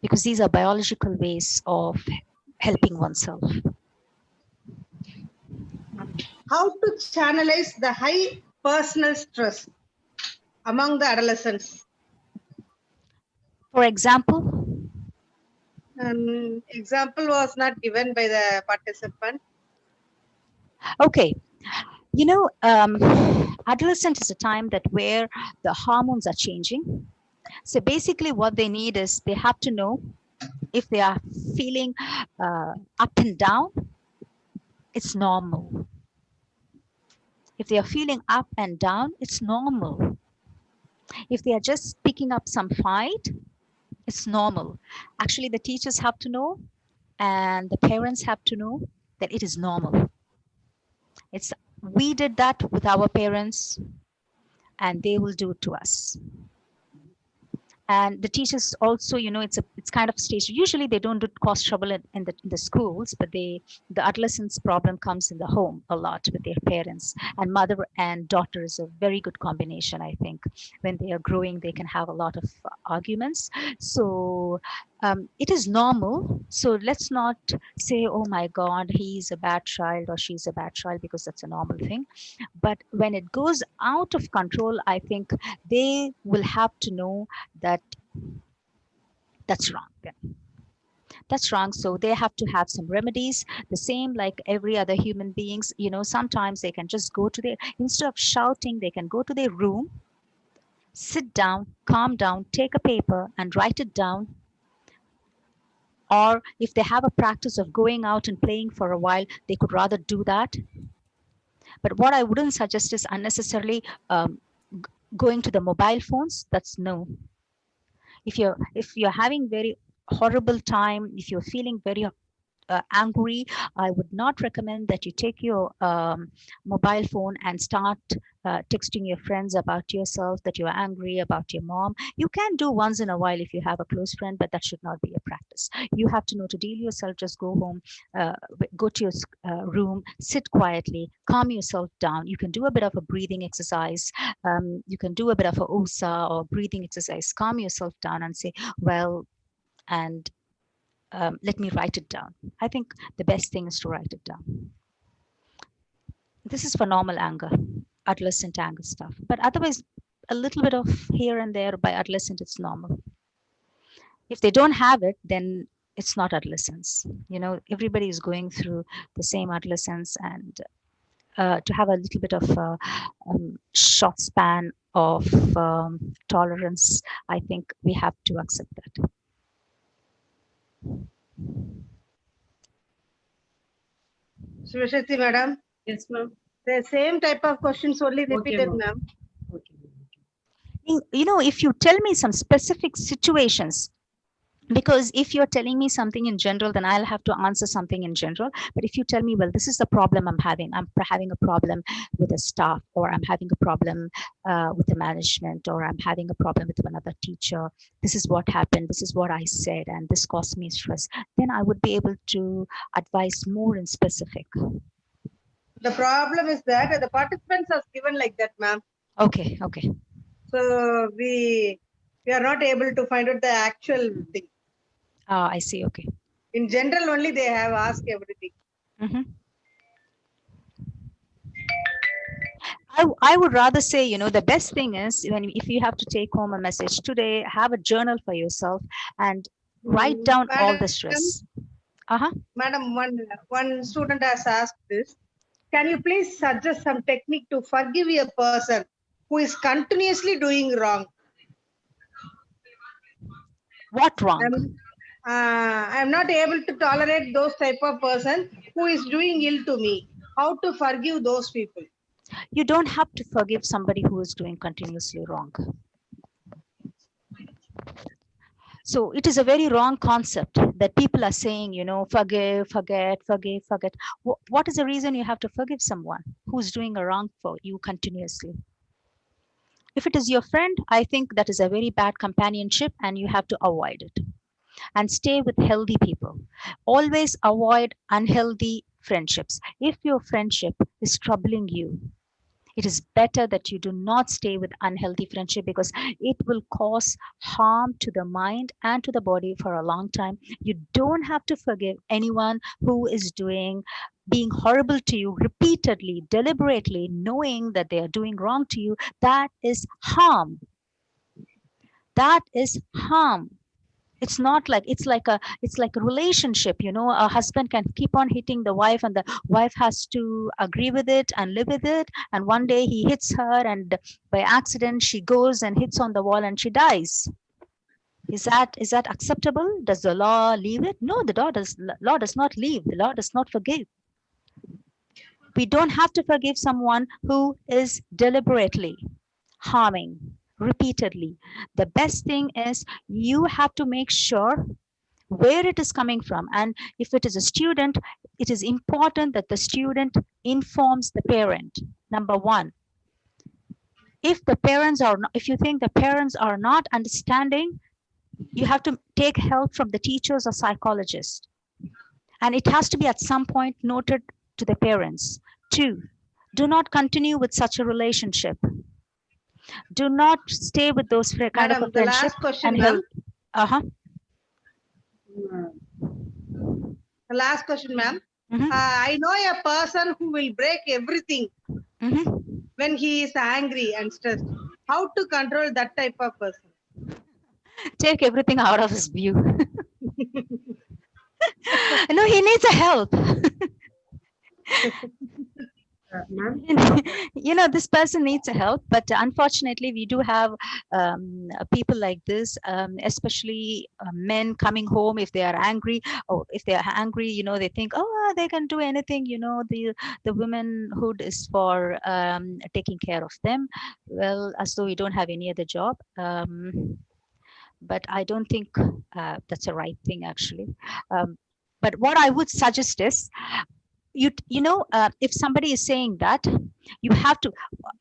because these are biological ways of helping oneself. How to channelize the high personal stress among the adolescents? For example? Example was not given by the participant. Okay. You know, adolescent is a time that where the hormones are changing. So basically what they need is they have to know if they are feeling up and down, it's normal. If they are feeling up and down, it's normal. If they are just picking up some fight, it's normal. Actually, the teachers have to know and the parents have to know that it is normal. We did that with our parents and they will do it to us. And the teachers also, you know, it's kind of stage. Usually they don't cause trouble in the schools, but the adolescence problem comes in the home a lot with their parents. And mother and daughter is a very good combination, I think. When they are growing, they can have a lot of arguments. So it is normal. So let's not say, oh my God, he's a bad child or she's a bad child, because that's a normal thing. But when it goes out of control, I think they will have to know that that's wrong then. That's wrong. So they have to have some remedies, the same like every other human beings. You know, sometimes they can just go to their, instead of shouting, they can go to their room, sit down, calm down, take a paper and write it down. Or if they have a practice of going out and playing for a while, they could rather do that. But what I wouldn't suggest is unnecessarily going to the mobile phones. That's no. If you're having very horrible time, if you're feeling very angry, I would not recommend that you take your mobile phone and start texting your friends about yourself, that you're angry about your mom. You can do once in a while if you have a close friend, but that should not be a practice. You have to know to deal yourself. Just go home, go to your room, sit quietly, calm yourself down. You can do a bit of a breathing exercise. You can do a bit of a OSA or breathing exercise. Calm yourself down and say, well, and let me write it down. I think the best thing is to write it down. This is for normal anger, adolescent anger stuff. But otherwise, a little bit of here and there by adolescent, it's normal. If they don't have it, then it's not adolescence. You know, everybody is going through the same adolescence, and to have a little bit of short span of tolerance, I think we have to accept that. Shivashakti madam. Yes, ma'am. The same type of questions only repeated, ma'am. ma'am. Okay. You know, if you tell me some specific situations, because if you're telling me something in general, then I'll have to answer something in general. But if you tell me, well, this is the problem I'm having a problem with a staff, or I'm having a problem with the management, or I'm having a problem with another teacher, this is what happened, this is what I said, and this caused me stress, then I would be able to advise more in specific. The problem is that the participants are given like that, ma'am. Okay. So we are not able to find out the actual thing. I see. Okay. In general, only they have asked everything. I would rather say, you know, the best thing is if you have to take home a message today, have a journal for yourself and write down all the stress. Madam, one student has asked this. Can you please suggest some technique to forgive a person who is continuously doing wrong? What wrong? I'm not able to tolerate those type of person who is doing ill to me. How to forgive those people? You don't have to forgive somebody who is doing continuously wrong. So it is a very wrong concept that people are saying, you know, forgive, forget. What is the reason you have to forgive someone who's doing a wrong for you continuously? If it is your friend, I think that is a very bad companionship and you have to avoid it and stay with healthy people. Always avoid unhealthy friendships. If your friendship is troubling you, It is better that you do not stay with unhealthy friendship, because it will cause harm to the mind and to the body for a long time. You don't have to forgive anyone who is being horrible to you repeatedly, deliberately, knowing that they are doing wrong to you. That is harm. That is harm. It's not like, it's like a relationship, a husband can keep on hitting the wife, and the wife has to agree with it and live with it, and one day he hits her, and by accident she goes and hits on the wall and she dies. Is that acceptable? Does the law leave it? No, the law does not leave. The law does not forgive. We don't have to forgive someone who is deliberately harming repeatedly. The best thing is, you have to make sure where it is coming from. And if it is a student, it is important that the student informs the parent. Number one, if you think the parents are not understanding, you have to take help from the teachers or psychologists. And it has to be at some point noted to the parents. 2, do not continue with such a relationship. Do not stay with those kind Madam, of a the friendship. last question, And ma'am. help. The last question, ma'am. Mhm. I know a person who will break everything Mhm. when he is angry and stressed. How to control that type of person? Take everything out of his view. No, he needs a help. Ma'am, This person needs a help, but unfortunately we do have people like this, especially men coming home if they are angry, or if they are angry, they think, oh, they can do anything, the womanhood is for taking care of them. Well, as though we don't have any other job. But I don't think that's the right thing, actually. But what I would suggest is, if somebody is saying that, you have to,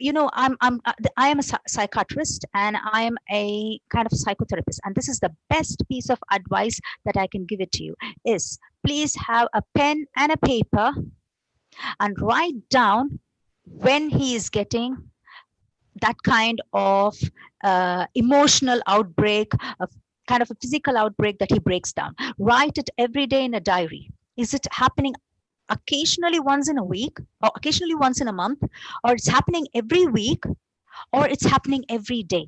I am a psychiatrist, and I am a kind of psychotherapist, and this is the best piece of advice that I can give it to you, is please have a pen and a paper and write down when he is getting that kind of emotional outbreak, of kind of a physical outbreak that he breaks down. Write it every day in a diary. Is it happening occasionally once in a week, or occasionally once in a month, or it's happening every week, or it's happening every day?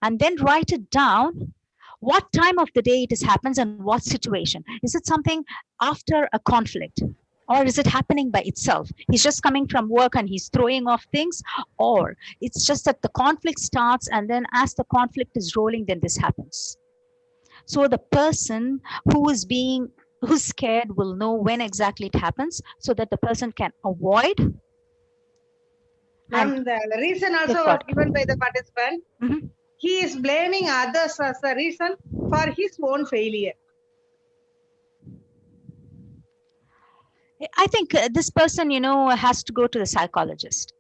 And then write it down, what time of the day it is happens and what situation. Is it something after a conflict, or is it happening by itself? He's just coming from work and he's throwing off things, or it's just that the conflict starts, and then as the conflict is rolling, then this happens. So the person who's scared will know when exactly it happens, so that the person can avoid. Ma'am, the reason also was given by the participant. Mhm. He is blaming others as a reason for his own failure. I think this person, has to go to the psychologist.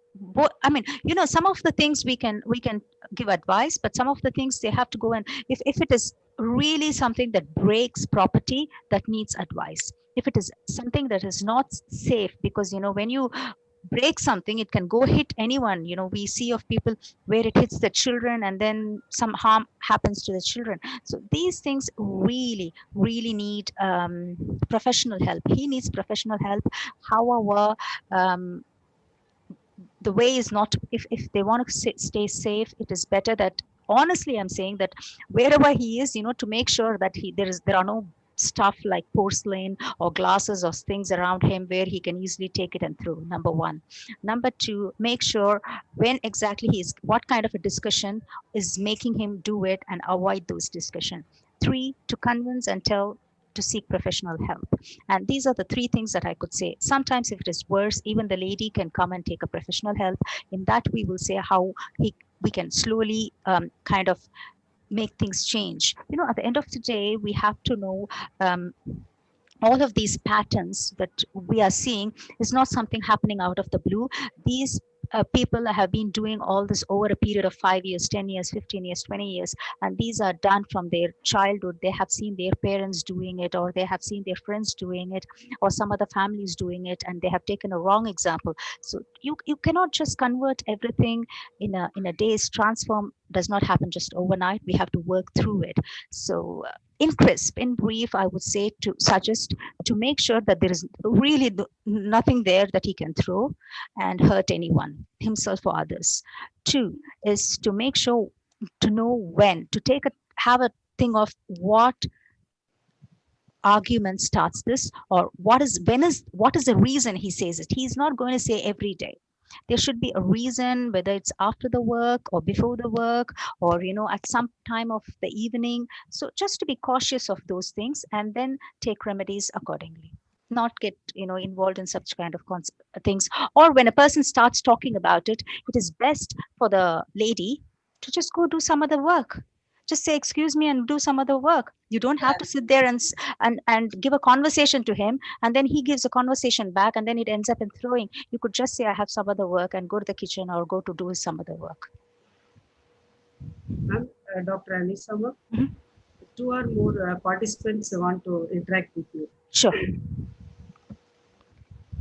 I mean, some of the things we can give advice, but some of the things they have to go, and if it is really something that breaks property, that needs advice. If it is something that is not safe, because when you break something, it can go hit anyone. We see of people where it hits the children, and then some harm happens to the children. So these things really need professional help. He needs professional help. However, the way is not, if they want to stay safe, it is better that, honestly, I'm saying that wherever he is, to make sure that there are no stuff like porcelain or glasses or things around him where he can easily take it and throw. Number one. Number two, make sure when exactly what kind of a discussion is making him do it, and avoid those discussions. 3, to convince and tell to seek professional help. And these are the 3 things that I could say. Sometimes if it is worse, even the lady can come and take a professional help. In that, we will say how we can slowly kind of make things change. At the end of the day, we have to know all of these patterns that we are seeing is not something happening out of the blue. These people have been doing all this over a period of 5 years, 10 years, 15 years, 20 years, and these are done from their childhood. They have seen their parents doing it, or they have seen their friends doing it, or some other families doing it, and they have taken a wrong example. So you cannot just convert everything in a day's transform. Does not happen just overnight. We have to work through it. So in brief, I would say to suggest to make sure that there is really nothing there that he can throw and hurt anyone, himself or others. Two is to make sure to know when to have a thing of what argument starts this, or what is the reason he says it. He's not going to say every day. There should be a reason, whether it's after the work or before the work, or at some time of the evening. So just to be cautious of those things, and then take remedies accordingly, not get involved in such kind of things. Or when a person starts talking about it, it is best for the lady to just go do some other work. Just say excuse me and do some other work. You don't have to sit there and give a conversation to him, and then he gives a conversation back, and then it ends up in throwing. You could just say I have some other work and go to the kitchen or go to do some other work. Ma'am, Dr. Anisama, two or more participants want to interact with you. Sure.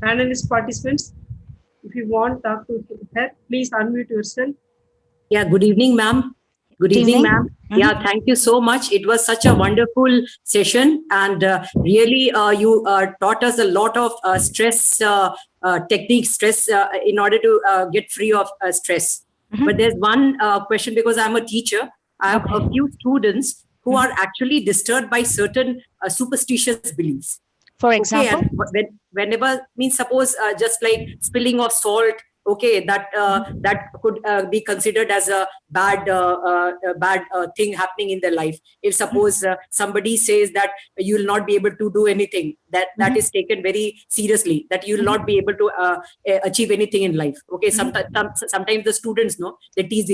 Panelist participants, if you want to talk to her, please unmute yourself. Yeah, good evening, ma'am. Good evening, ma'am. Yeah, thank you so much. It was such a wonderful session, and really you taught us a lot of stress techniques, in order to get free of stress. But there's one question, because I'm a teacher. I have a few students who are actually disturbed by certain superstitious beliefs. For example? Okay, and whenever, suppose just like spilling of salt, okay, that could be considered as a bad thing happening in their life. If suppose somebody says that you will not be able to do anything, that is taken very seriously, that you will not be able to achieve anything in life. Okay, sometimes the students they tease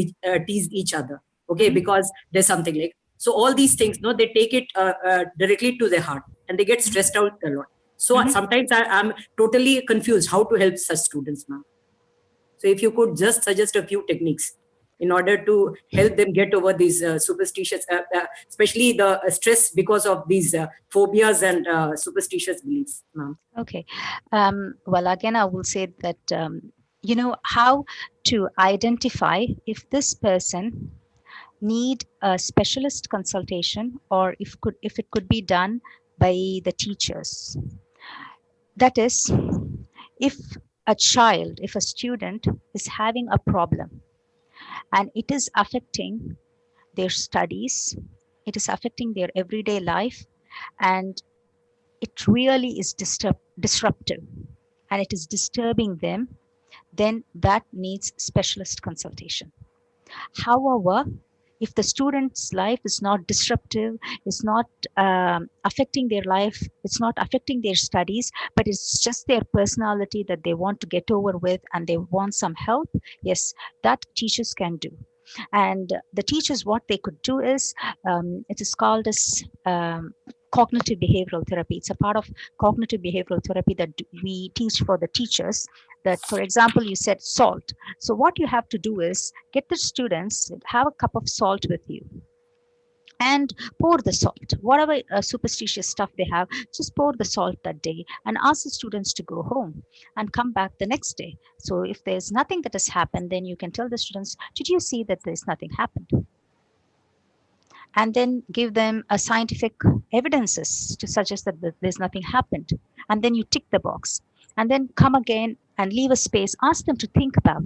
each other. Okay, because there's something like. So all these things, they take it directly to their heart, and they get stressed out a lot. So sometimes I'm totally confused how to help such students, ma'am. So if you could just suggest a few techniques in order to help them get over these superstitious, especially the stress because of these phobias and superstitious beliefs, ma'am. Okay. Well, again, I will say that, how to identify if this person need a specialist consultation, or if it could be done by the teachers. That is, if a student is having a problem and it is affecting their studies, it is affecting their everyday life, and it really is disruptive, and it is disturbing them, then that needs specialist consultation. However, if the student's life is not disruptive, is not affecting their life, it's not affecting their studies, but it's just their personality that they want to get over with and they want some help, yes, that teachers can do. And the teachers, what they could do is, it is called as cognitive behavioral therapy. It's a part of cognitive behavioral therapy that we teach for the teachers. That, for example, you said salt. So what you have to do is get the students, have a cup of salt with you, and pour the salt. Whatever superstitious stuff they have, just pour the salt that day and ask the students to go home and come back the next day. So if there's nothing that has happened, then you can tell the students, did you see that there's nothing happened? And then give them a scientific evidences to suggest that there's nothing happened. And then you tick the box. And then come again and leave a space. Ask them to think about,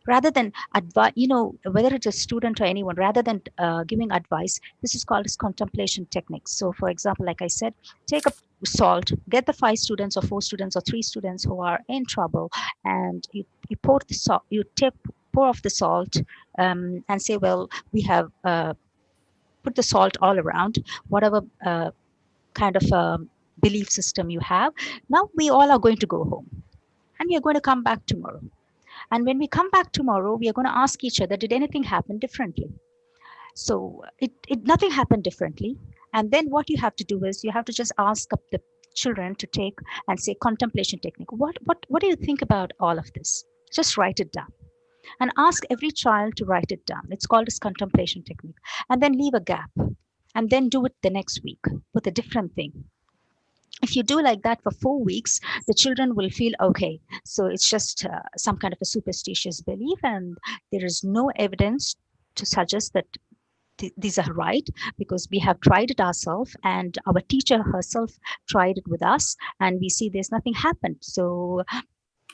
rather than advise, whether it's a student or anyone, rather than giving advice. This is called as contemplation techniques. So for example, like I said, take a salt, get the 5 students or 4 students or 3 students who are in trouble, and you pour the salt, pour off the salt, and say, well, we have put the salt all around, whatever kind of belief system you have. Now we all are going to go home, and we are going to come back tomorrow. And when we come back tomorrow, we are going to ask each other, did anything happen differently? So nothing happened differently. And then what you have to do is you have to just ask up the children to take and say contemplation technique. What do you think about all of this? Just write it down and ask every child to write it down. It's called as contemplation technique. And then leave a gap and then do it the next week with a different thing. If you do like that for 4 weeks, the children will feel okay. So it's just some kind of a superstitious belief, and there is no evidence to suggest that these are right, because we have tried it ourselves and our teacher herself tried it with us, and we see there's nothing happened. So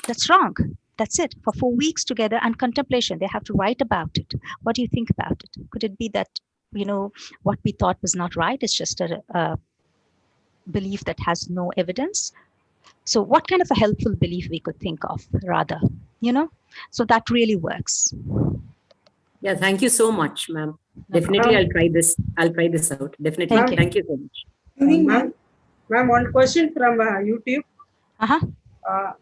that's wrong. That's it. For 4 weeks together, and contemplation, they have to write about it. What do you think about it? Could it be that, what we thought was not right is just a belief that has no evidence? So what kind of a helpful belief we could think of rather, so that really works. Yeah, thank you so much, ma'am. Definitely, I'll try this. I'll try this out. Definitely. Thank you so much. Ma'am, one question from YouTube. Uh-huh.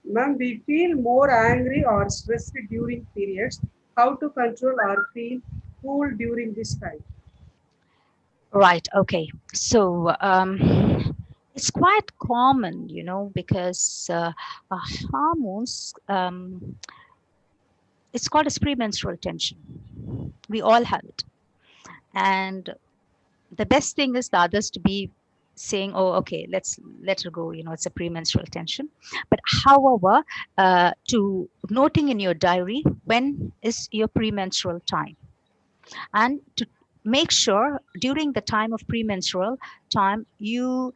Ma'am, we feel more angry or stressed during periods. How to control or feel cool during this time? Right. Okay. So it's quite common, because hormones, it's called as premenstrual tension. We all have it. And the best thing is the others to be saying, oh, okay, let's let her go, it's a premenstrual tension. But however, to noting in your diary when is your premenstrual time, and to make sure during the time of premenstrual time you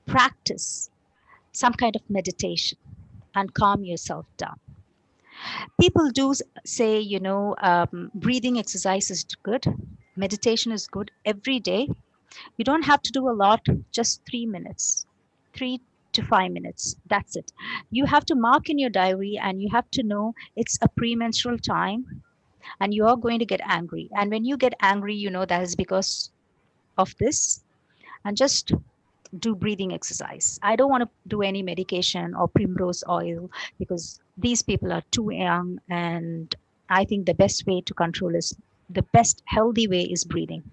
practice some kind of meditation and calm yourself down. People do say, breathing exercise is good, meditation is good every day. You don't have to do a lot, just 3 minutes, 3 to 5 minutes. That's it. You have to mark in your diary, and you have to know it's a premenstrual time and you are going to get angry. And when you get angry, that is because of this. And just do breathing exercise. I don't want to do any medication or primrose oil because these people are too young. And I think the best way to control is the best healthy way is breathing.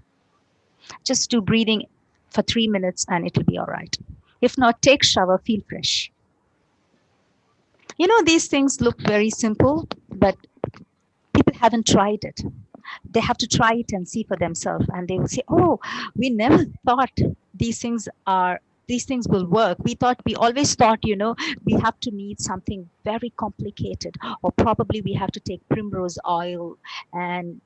Just do breathing for 3 minutes and it'll be all right. If not, take shower, feel fresh. These things look very simple, but people haven't tried it. They have to try it and see for themselves, and they will say, oh, we never thought these things will work. We always thought, we have to need something very complicated, or probably we have to take primrose oil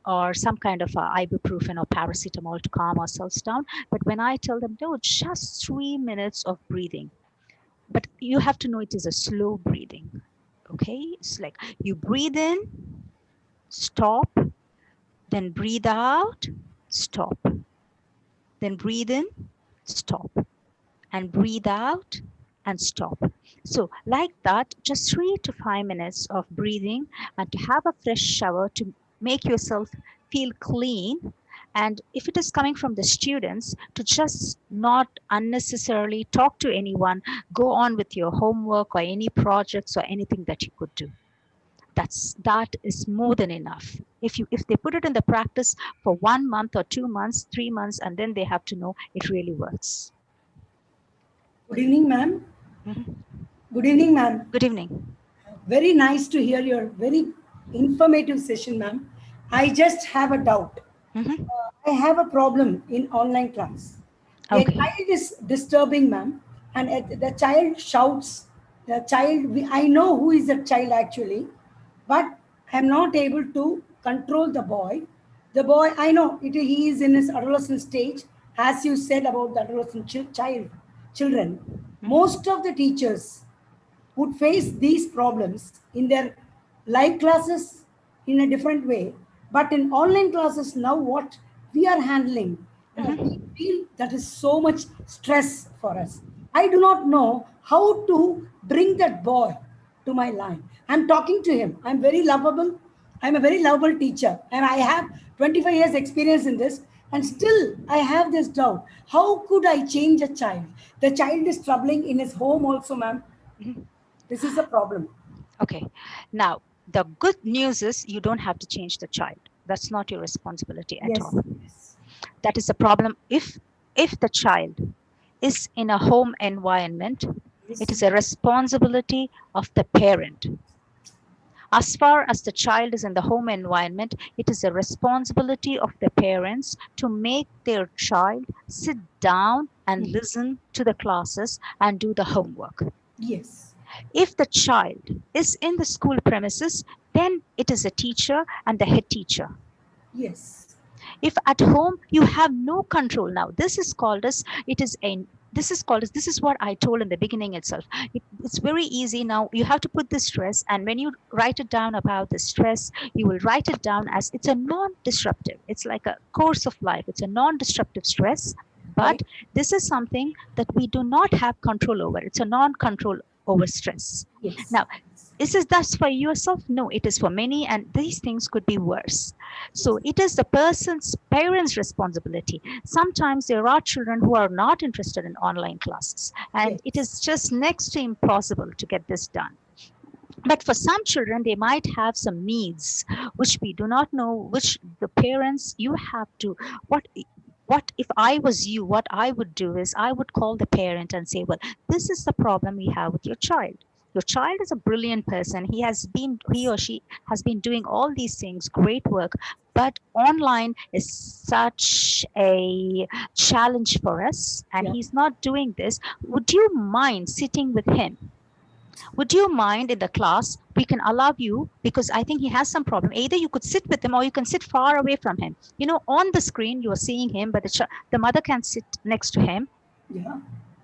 or some kind of ibuprofen or paracetamol to calm ourselves down. But when I tell them, no, just 3 minutes of breathing. But you have to know it is a slow breathing. Okay, it's like you breathe in, stop, then breathe out, stop. Then breathe in, stop. And breathe out and stop. So like that, just 3 to 5 minutes of breathing, and to have a fresh shower to make yourself feel clean. And if it is coming from the students, to just not unnecessarily talk to anyone, go on with your homework or any projects or anything that you could do. That is more than enough. If they put it in the practice for 1 month or 2 months, 3 months, and then they have to know it really works. Good evening, ma'am. Mm-hmm. Good evening, ma'am. Good evening. Very nice to hear your very informative session, ma'am. I just have a doubt. Mm-hmm. I have a problem in online class. Okay. A child is disturbing, ma'am, and the child shouts. The child, I know who is the child actually, but I'm not able to control the boy. The boy, I know he is in his adolescent stage, as you said about the adolescent children. Mm-hmm. Most of the teachers would face these problems in their live classes in a different way. But in online classes now, what we are handling, we feel that is so much stress for us. I do not know how to bring that boy to my line. I'm talking to him. I'm very lovable. I'm a very lovable teacher. And I have 25 years experience in this. And still, I have this doubt. How could I change a child? The child is troubling in his home also, ma'am. This is a problem. Okay. Now, the good news is you don't have to change the child. That's not your responsibility at all. Yes. That is the problem. If the child is in a home environment It is a responsibility of the parent. As far as the child is in the home environment, it is a responsibility of the parents to make their child sit down and listen to the classes and do the homework. Yes. If the child is in the school premises, then it is a teacher and the head teacher. Yes. If at home you have no control, now this is called as, this is what I told in the beginning itself. It's very easy. Now you have to put the stress, and when you write it down about the stress, you will write it down as it's a non-disruptive. It's like a course of life. It's a non-disruptive stress, but Right. this is something that we do not have control over. It's a non-control over stress. Yes. Now, is this thus for yourself? No, it is for many, and these things could be worse. So it is the person's parents' responsibility. Sometimes there are children who are not interested in online classes, and it is just next to impossible to get this done. But for some children, they might have some needs which we do not know, which the parents, you have to, what if I was you, what I would do is I would call the parent and say, well, this is the problem we have with your child. Your child is a brilliant person. He or she has been doing all these things, great work, but online is such a challenge for us, and he's not doing this. Would you mind sitting with him? Would you mind in the class? We can allow you, because I think he has some problem. Either you could sit with him or you can sit far away from him. You know, on the screen, you are seeing him, but the mother can sit next to him. Yeah.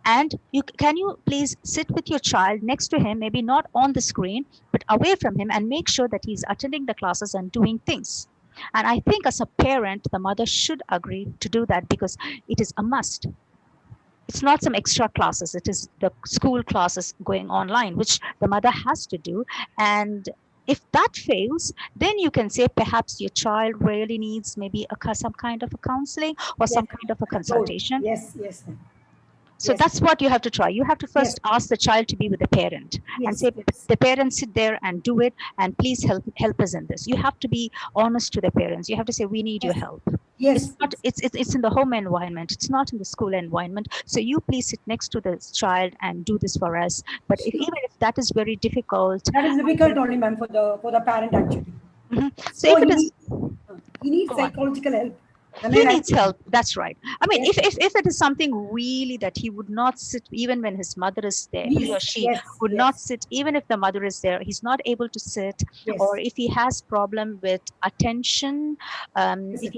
And can you please sit with your child next to him, maybe not on the screen, but away from him, and make sure that he's attending the classes and doing things. And I think as a parent, the mother should agree to do that, because it is a must. It's not some extra classes. It is the school classes going online, which the mother has to do. And if that fails, then you can say perhaps your child really needs maybe some kind of a counseling or some kind of a consultation. Yes, yes. So that's what you have to try. You have to first ask the child to be with the parent and say, the parents sit there and do it, and please help us in this. You have to be honest to the parents. You have to say, we need your help. Yes. It's in the home environment. It's not in the school environment. So you please sit next to the child and do this for us. But even if that is very difficult. That is difficult only, ma'am, for the parent actually. So if it is, he needs psychological help. He needs help. That's right. I mean, if it is something really that he would not sit even when his mother is there, he or she would not sit even if the mother is there. He's not able to sit, or if he has problem with attention, if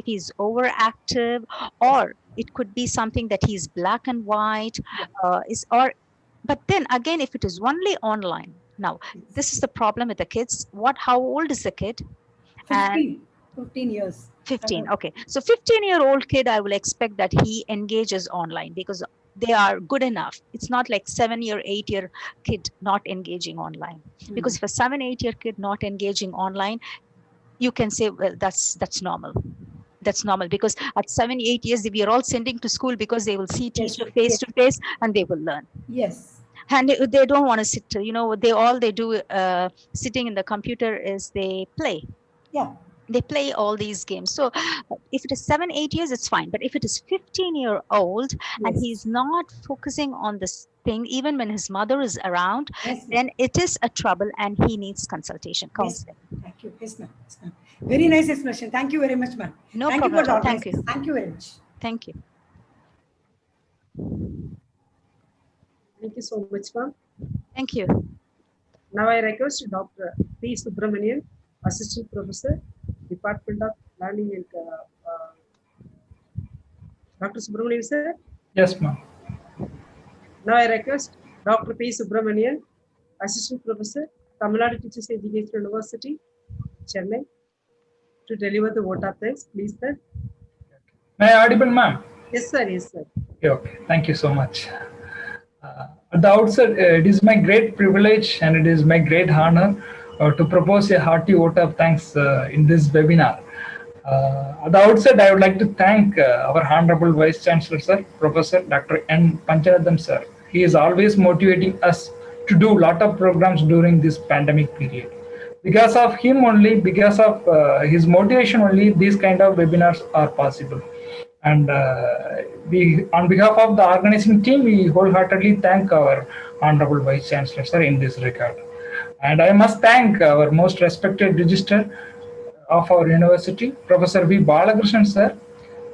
he's overactive, or it could be something that he's black and white, but then again, if it is only online, now this is the problem with the kids. How old is the kid? 15 years. 15. Okay. So 15-year-old kid, I will expect that he engages online because they are good enough. It's not like 7-year, 8-year kid not engaging online. Because if a 7, 8-year kid not engaging online, you can say, well, that's normal. That's normal, because at 7, 8 years, we are all sending to school because they will see teacher face to face and they will learn. Yes. And they don't want to sit, they do sitting in the computer is they play. Yeah. They play all these games. So if it is 7, 8 years, it's fine. But if it is 15-year-old and he's not focusing on this thing, even when his mother is around, then it is a trouble and he needs consultation, counseling. Thank you. Yes, ma'am. Very nice explanation. Thank you very much, ma'am. No problem. Thank you. Thank you very much. Thank you. Thank you so much, ma'am. Thank you. Now I request Dr. P. Subramanian, Assistant Professor, Department of Learning and Dr. Subramanian, sir? Yes, ma'am. Now I request Dr. P. Subramanian, Assistant Professor, Tamil Nadu Teachers Education University, Chennai, to deliver the vote of thanks. Please, sir. May I audible, ma'am? Yes, sir. Yes, sir. Okay. Thank you so much. At the outset, it is my great privilege and it is my great honor to propose a hearty vote of thanks in this webinar. At the outset, I would like to thank our Honorable Vice Chancellor, sir, Professor Dr. N. Panchanadhan, sir. He is always motivating us to do a lot of programs during this pandemic period. Because of him only, because of his motivation only, these kind of webinars are possible. And we, on behalf of the organizing team, we wholeheartedly thank our Honorable Vice Chancellor, sir, in this regard. And I must thank our most respected registrar of our university, Professor V. Balakrishnan, sir.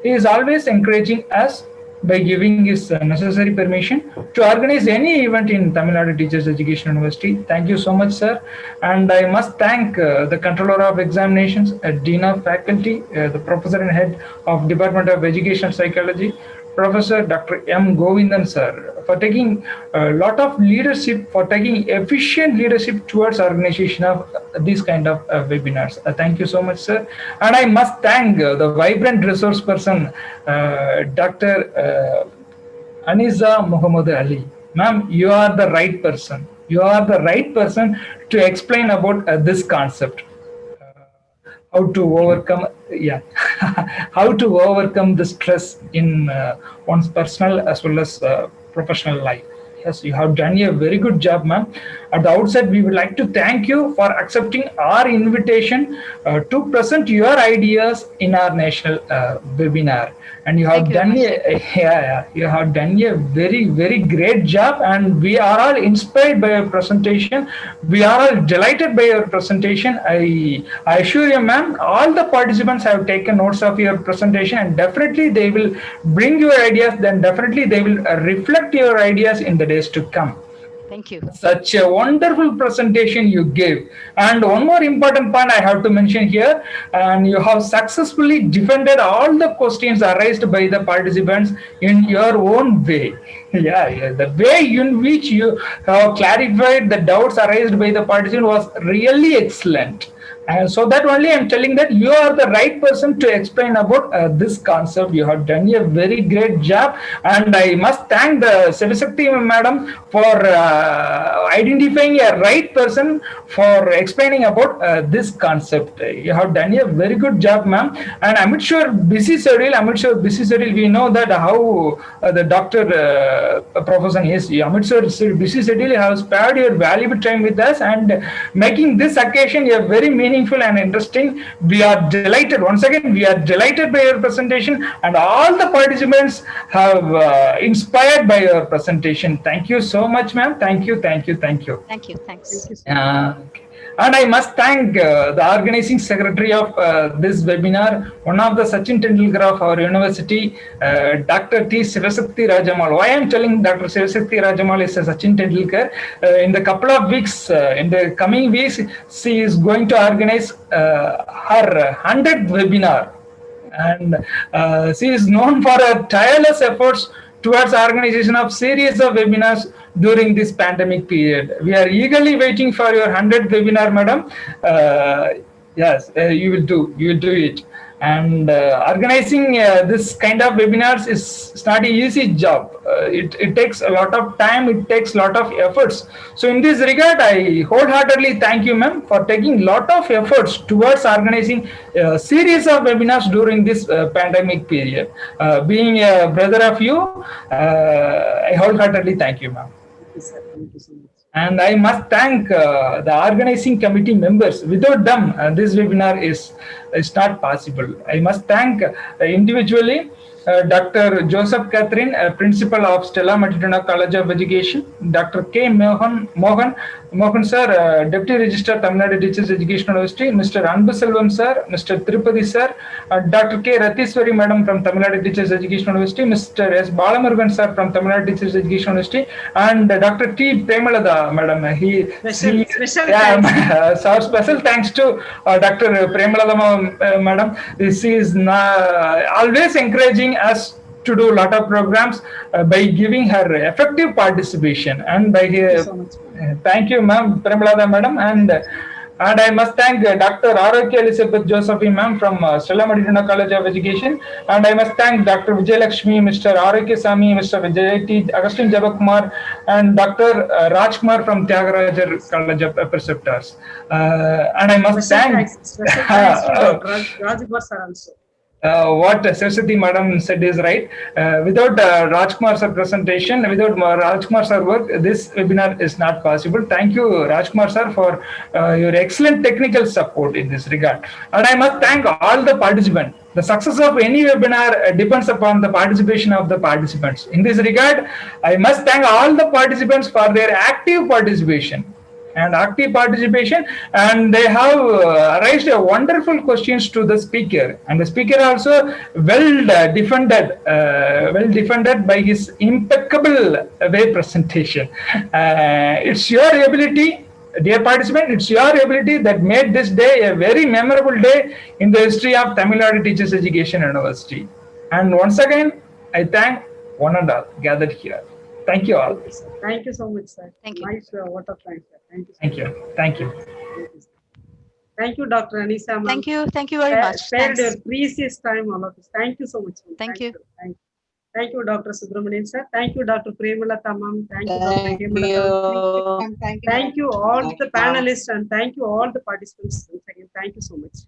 He is always encouraging us by giving his necessary permission to organize any event in Tamil Nadu Teachers Education University. Thank you so much, sir. And I must thank the Controller of Examinations, Dean of Faculty, the Professor and Head of Department of Education and Psychology, Professor Dr. M. Govindan, sir, for taking a lot of leadership, for taking efficient leadership towards organization of these kind of webinars. Thank you so much, sir. And I must thank the vibrant resource person, Dr. Aniza Muhammad Ali. Ma'am, you are the right person. You are the right person to explain about this concept. How to overcome, yeah, how to overcome the stress in one's personal as well as professional life. Yes, you have done a very good job, ma'am. At the outset, we would like to thank you for accepting our invitation to present your ideas in our national webinar. And you have done you have done a very great job, and we are all inspired by your presentation. We are all delighted by your presentation. I assure you, ma'am, all the participants have taken notes of your presentation, and definitely they will bring your ideas. Then definitely they will reflect your ideas in the days to come. Thank you. Such a wonderful presentation you gave. And one more important point I have to mention here, and you have successfully defended all the questions raised by the participants in your own way. Yeah, the way in which you have clarified the doubts raised by the participant was really excellent. And so that only I'm telling that you are the right person to explain about this concept. You have done a very great job, and I must thank the Sivasakti madam for identifying a right person for explaining about this concept. You have done a very good job, ma'am. And I'm not sure busy schedule. We know that how the doctor profession is. I'm not sure busy schedule. You have spared your valuable time with us and making this occasion a very meaningful and interesting. We are delighted. Once again, we are delighted by your presentation, and all the participants have inspired by your presentation. Thank you so much, ma'am. Thank you. Thanks. And I must thank the organizing secretary of this webinar, one of the Sachin Tendulkar of our university, Dr. T. Sivasakti Rajamal. Why I am telling Dr. Sivasakti Rajamal is Sachin Tendulkar? In the couple of weeks, in the coming weeks, she is going to organize her 100th webinar. And she is known for her tireless efforts towards organization of series of webinars during this pandemic period. We are eagerly waiting for your 100th webinar, madam. Yes, you will do it. And organizing this kind of webinars is not an easy job. It takes a lot of time, it takes a lot of efforts. So in this regard, I wholeheartedly thank you, ma'am, for taking a lot of efforts towards organizing a series of webinars during this pandemic period. Being a brother of you, I wholeheartedly thank you, ma'am. Thank you, sir. Thank you so much. And I must thank the organizing committee members. Without them, this webinar is not possible. I must thank individually Dr. Joseph Catherine, Principal of Stella Matituna College of Education, Dr. K. Mohan sir, Deputy Registrar, Tamil Nadu Teachers Education University, Mr. Anbuselvam sir, Mr. Tirupati sir, Dr. K. Ratiswari madam from Tamil Nadu Teachers Education University, Mr. S. Balamurugan sir from Tamil Nadu Teachers Education University, and Dr. T. Premalada madam. Special thanks to Dr. Premalada madam. She is always encouraging us to do a lot of programs by giving her effective participation and by her. Thank you, ma'am, Premalada madam, and I must thank Dr. Arokya Elizabeth Josephine ma'am from Stella Matituna College of Education, and I must thank Dr. Vijayalakshmi, Mr. Arokya Sami, Mr. Vijay T. Agustin Jabakumar, and Dr. Rajkumar from Tyagarajar College of Preceptors. And I must thank Rajkumar sir also. What Saraswati madam said is right. Without Rajkumar sir presentation, without Rajkumar sir work, this webinar is not possible. Thank you, Rajkumar sir, for your excellent technical support in this regard. And I must thank all the participants The success of any webinar depends upon the participation of the participants. In this regard, I must thank all the participants for their active participation and they have raised a wonderful questions to the speaker, and the speaker also well defended by his impeccable way presentation. It's your ability, dear participant, it's your ability that made this day a very memorable day in the history of Tamil Nadu Teachers Education University. And once again, I thank one and all gathered here. Thank you all. Thank you, sir. Thank you so much, sir. Thank you. Nice vote of thanks, sir. Thank you. Thank you. Thank you. Thank you, Dr. Anisa, ma'am. Thank you. Thank you very much. Spared Thanks. your precious time, all of this. Thank you so much. Ma'am. Thank you. Thank you, Dr. Subramanian, sir. Thank you, Dr. Premalata, ma'am. Thank you, Dr. Thank Hemalata. you. Thank you all the panelists, and thank you all the participants. Once again, thank you so much.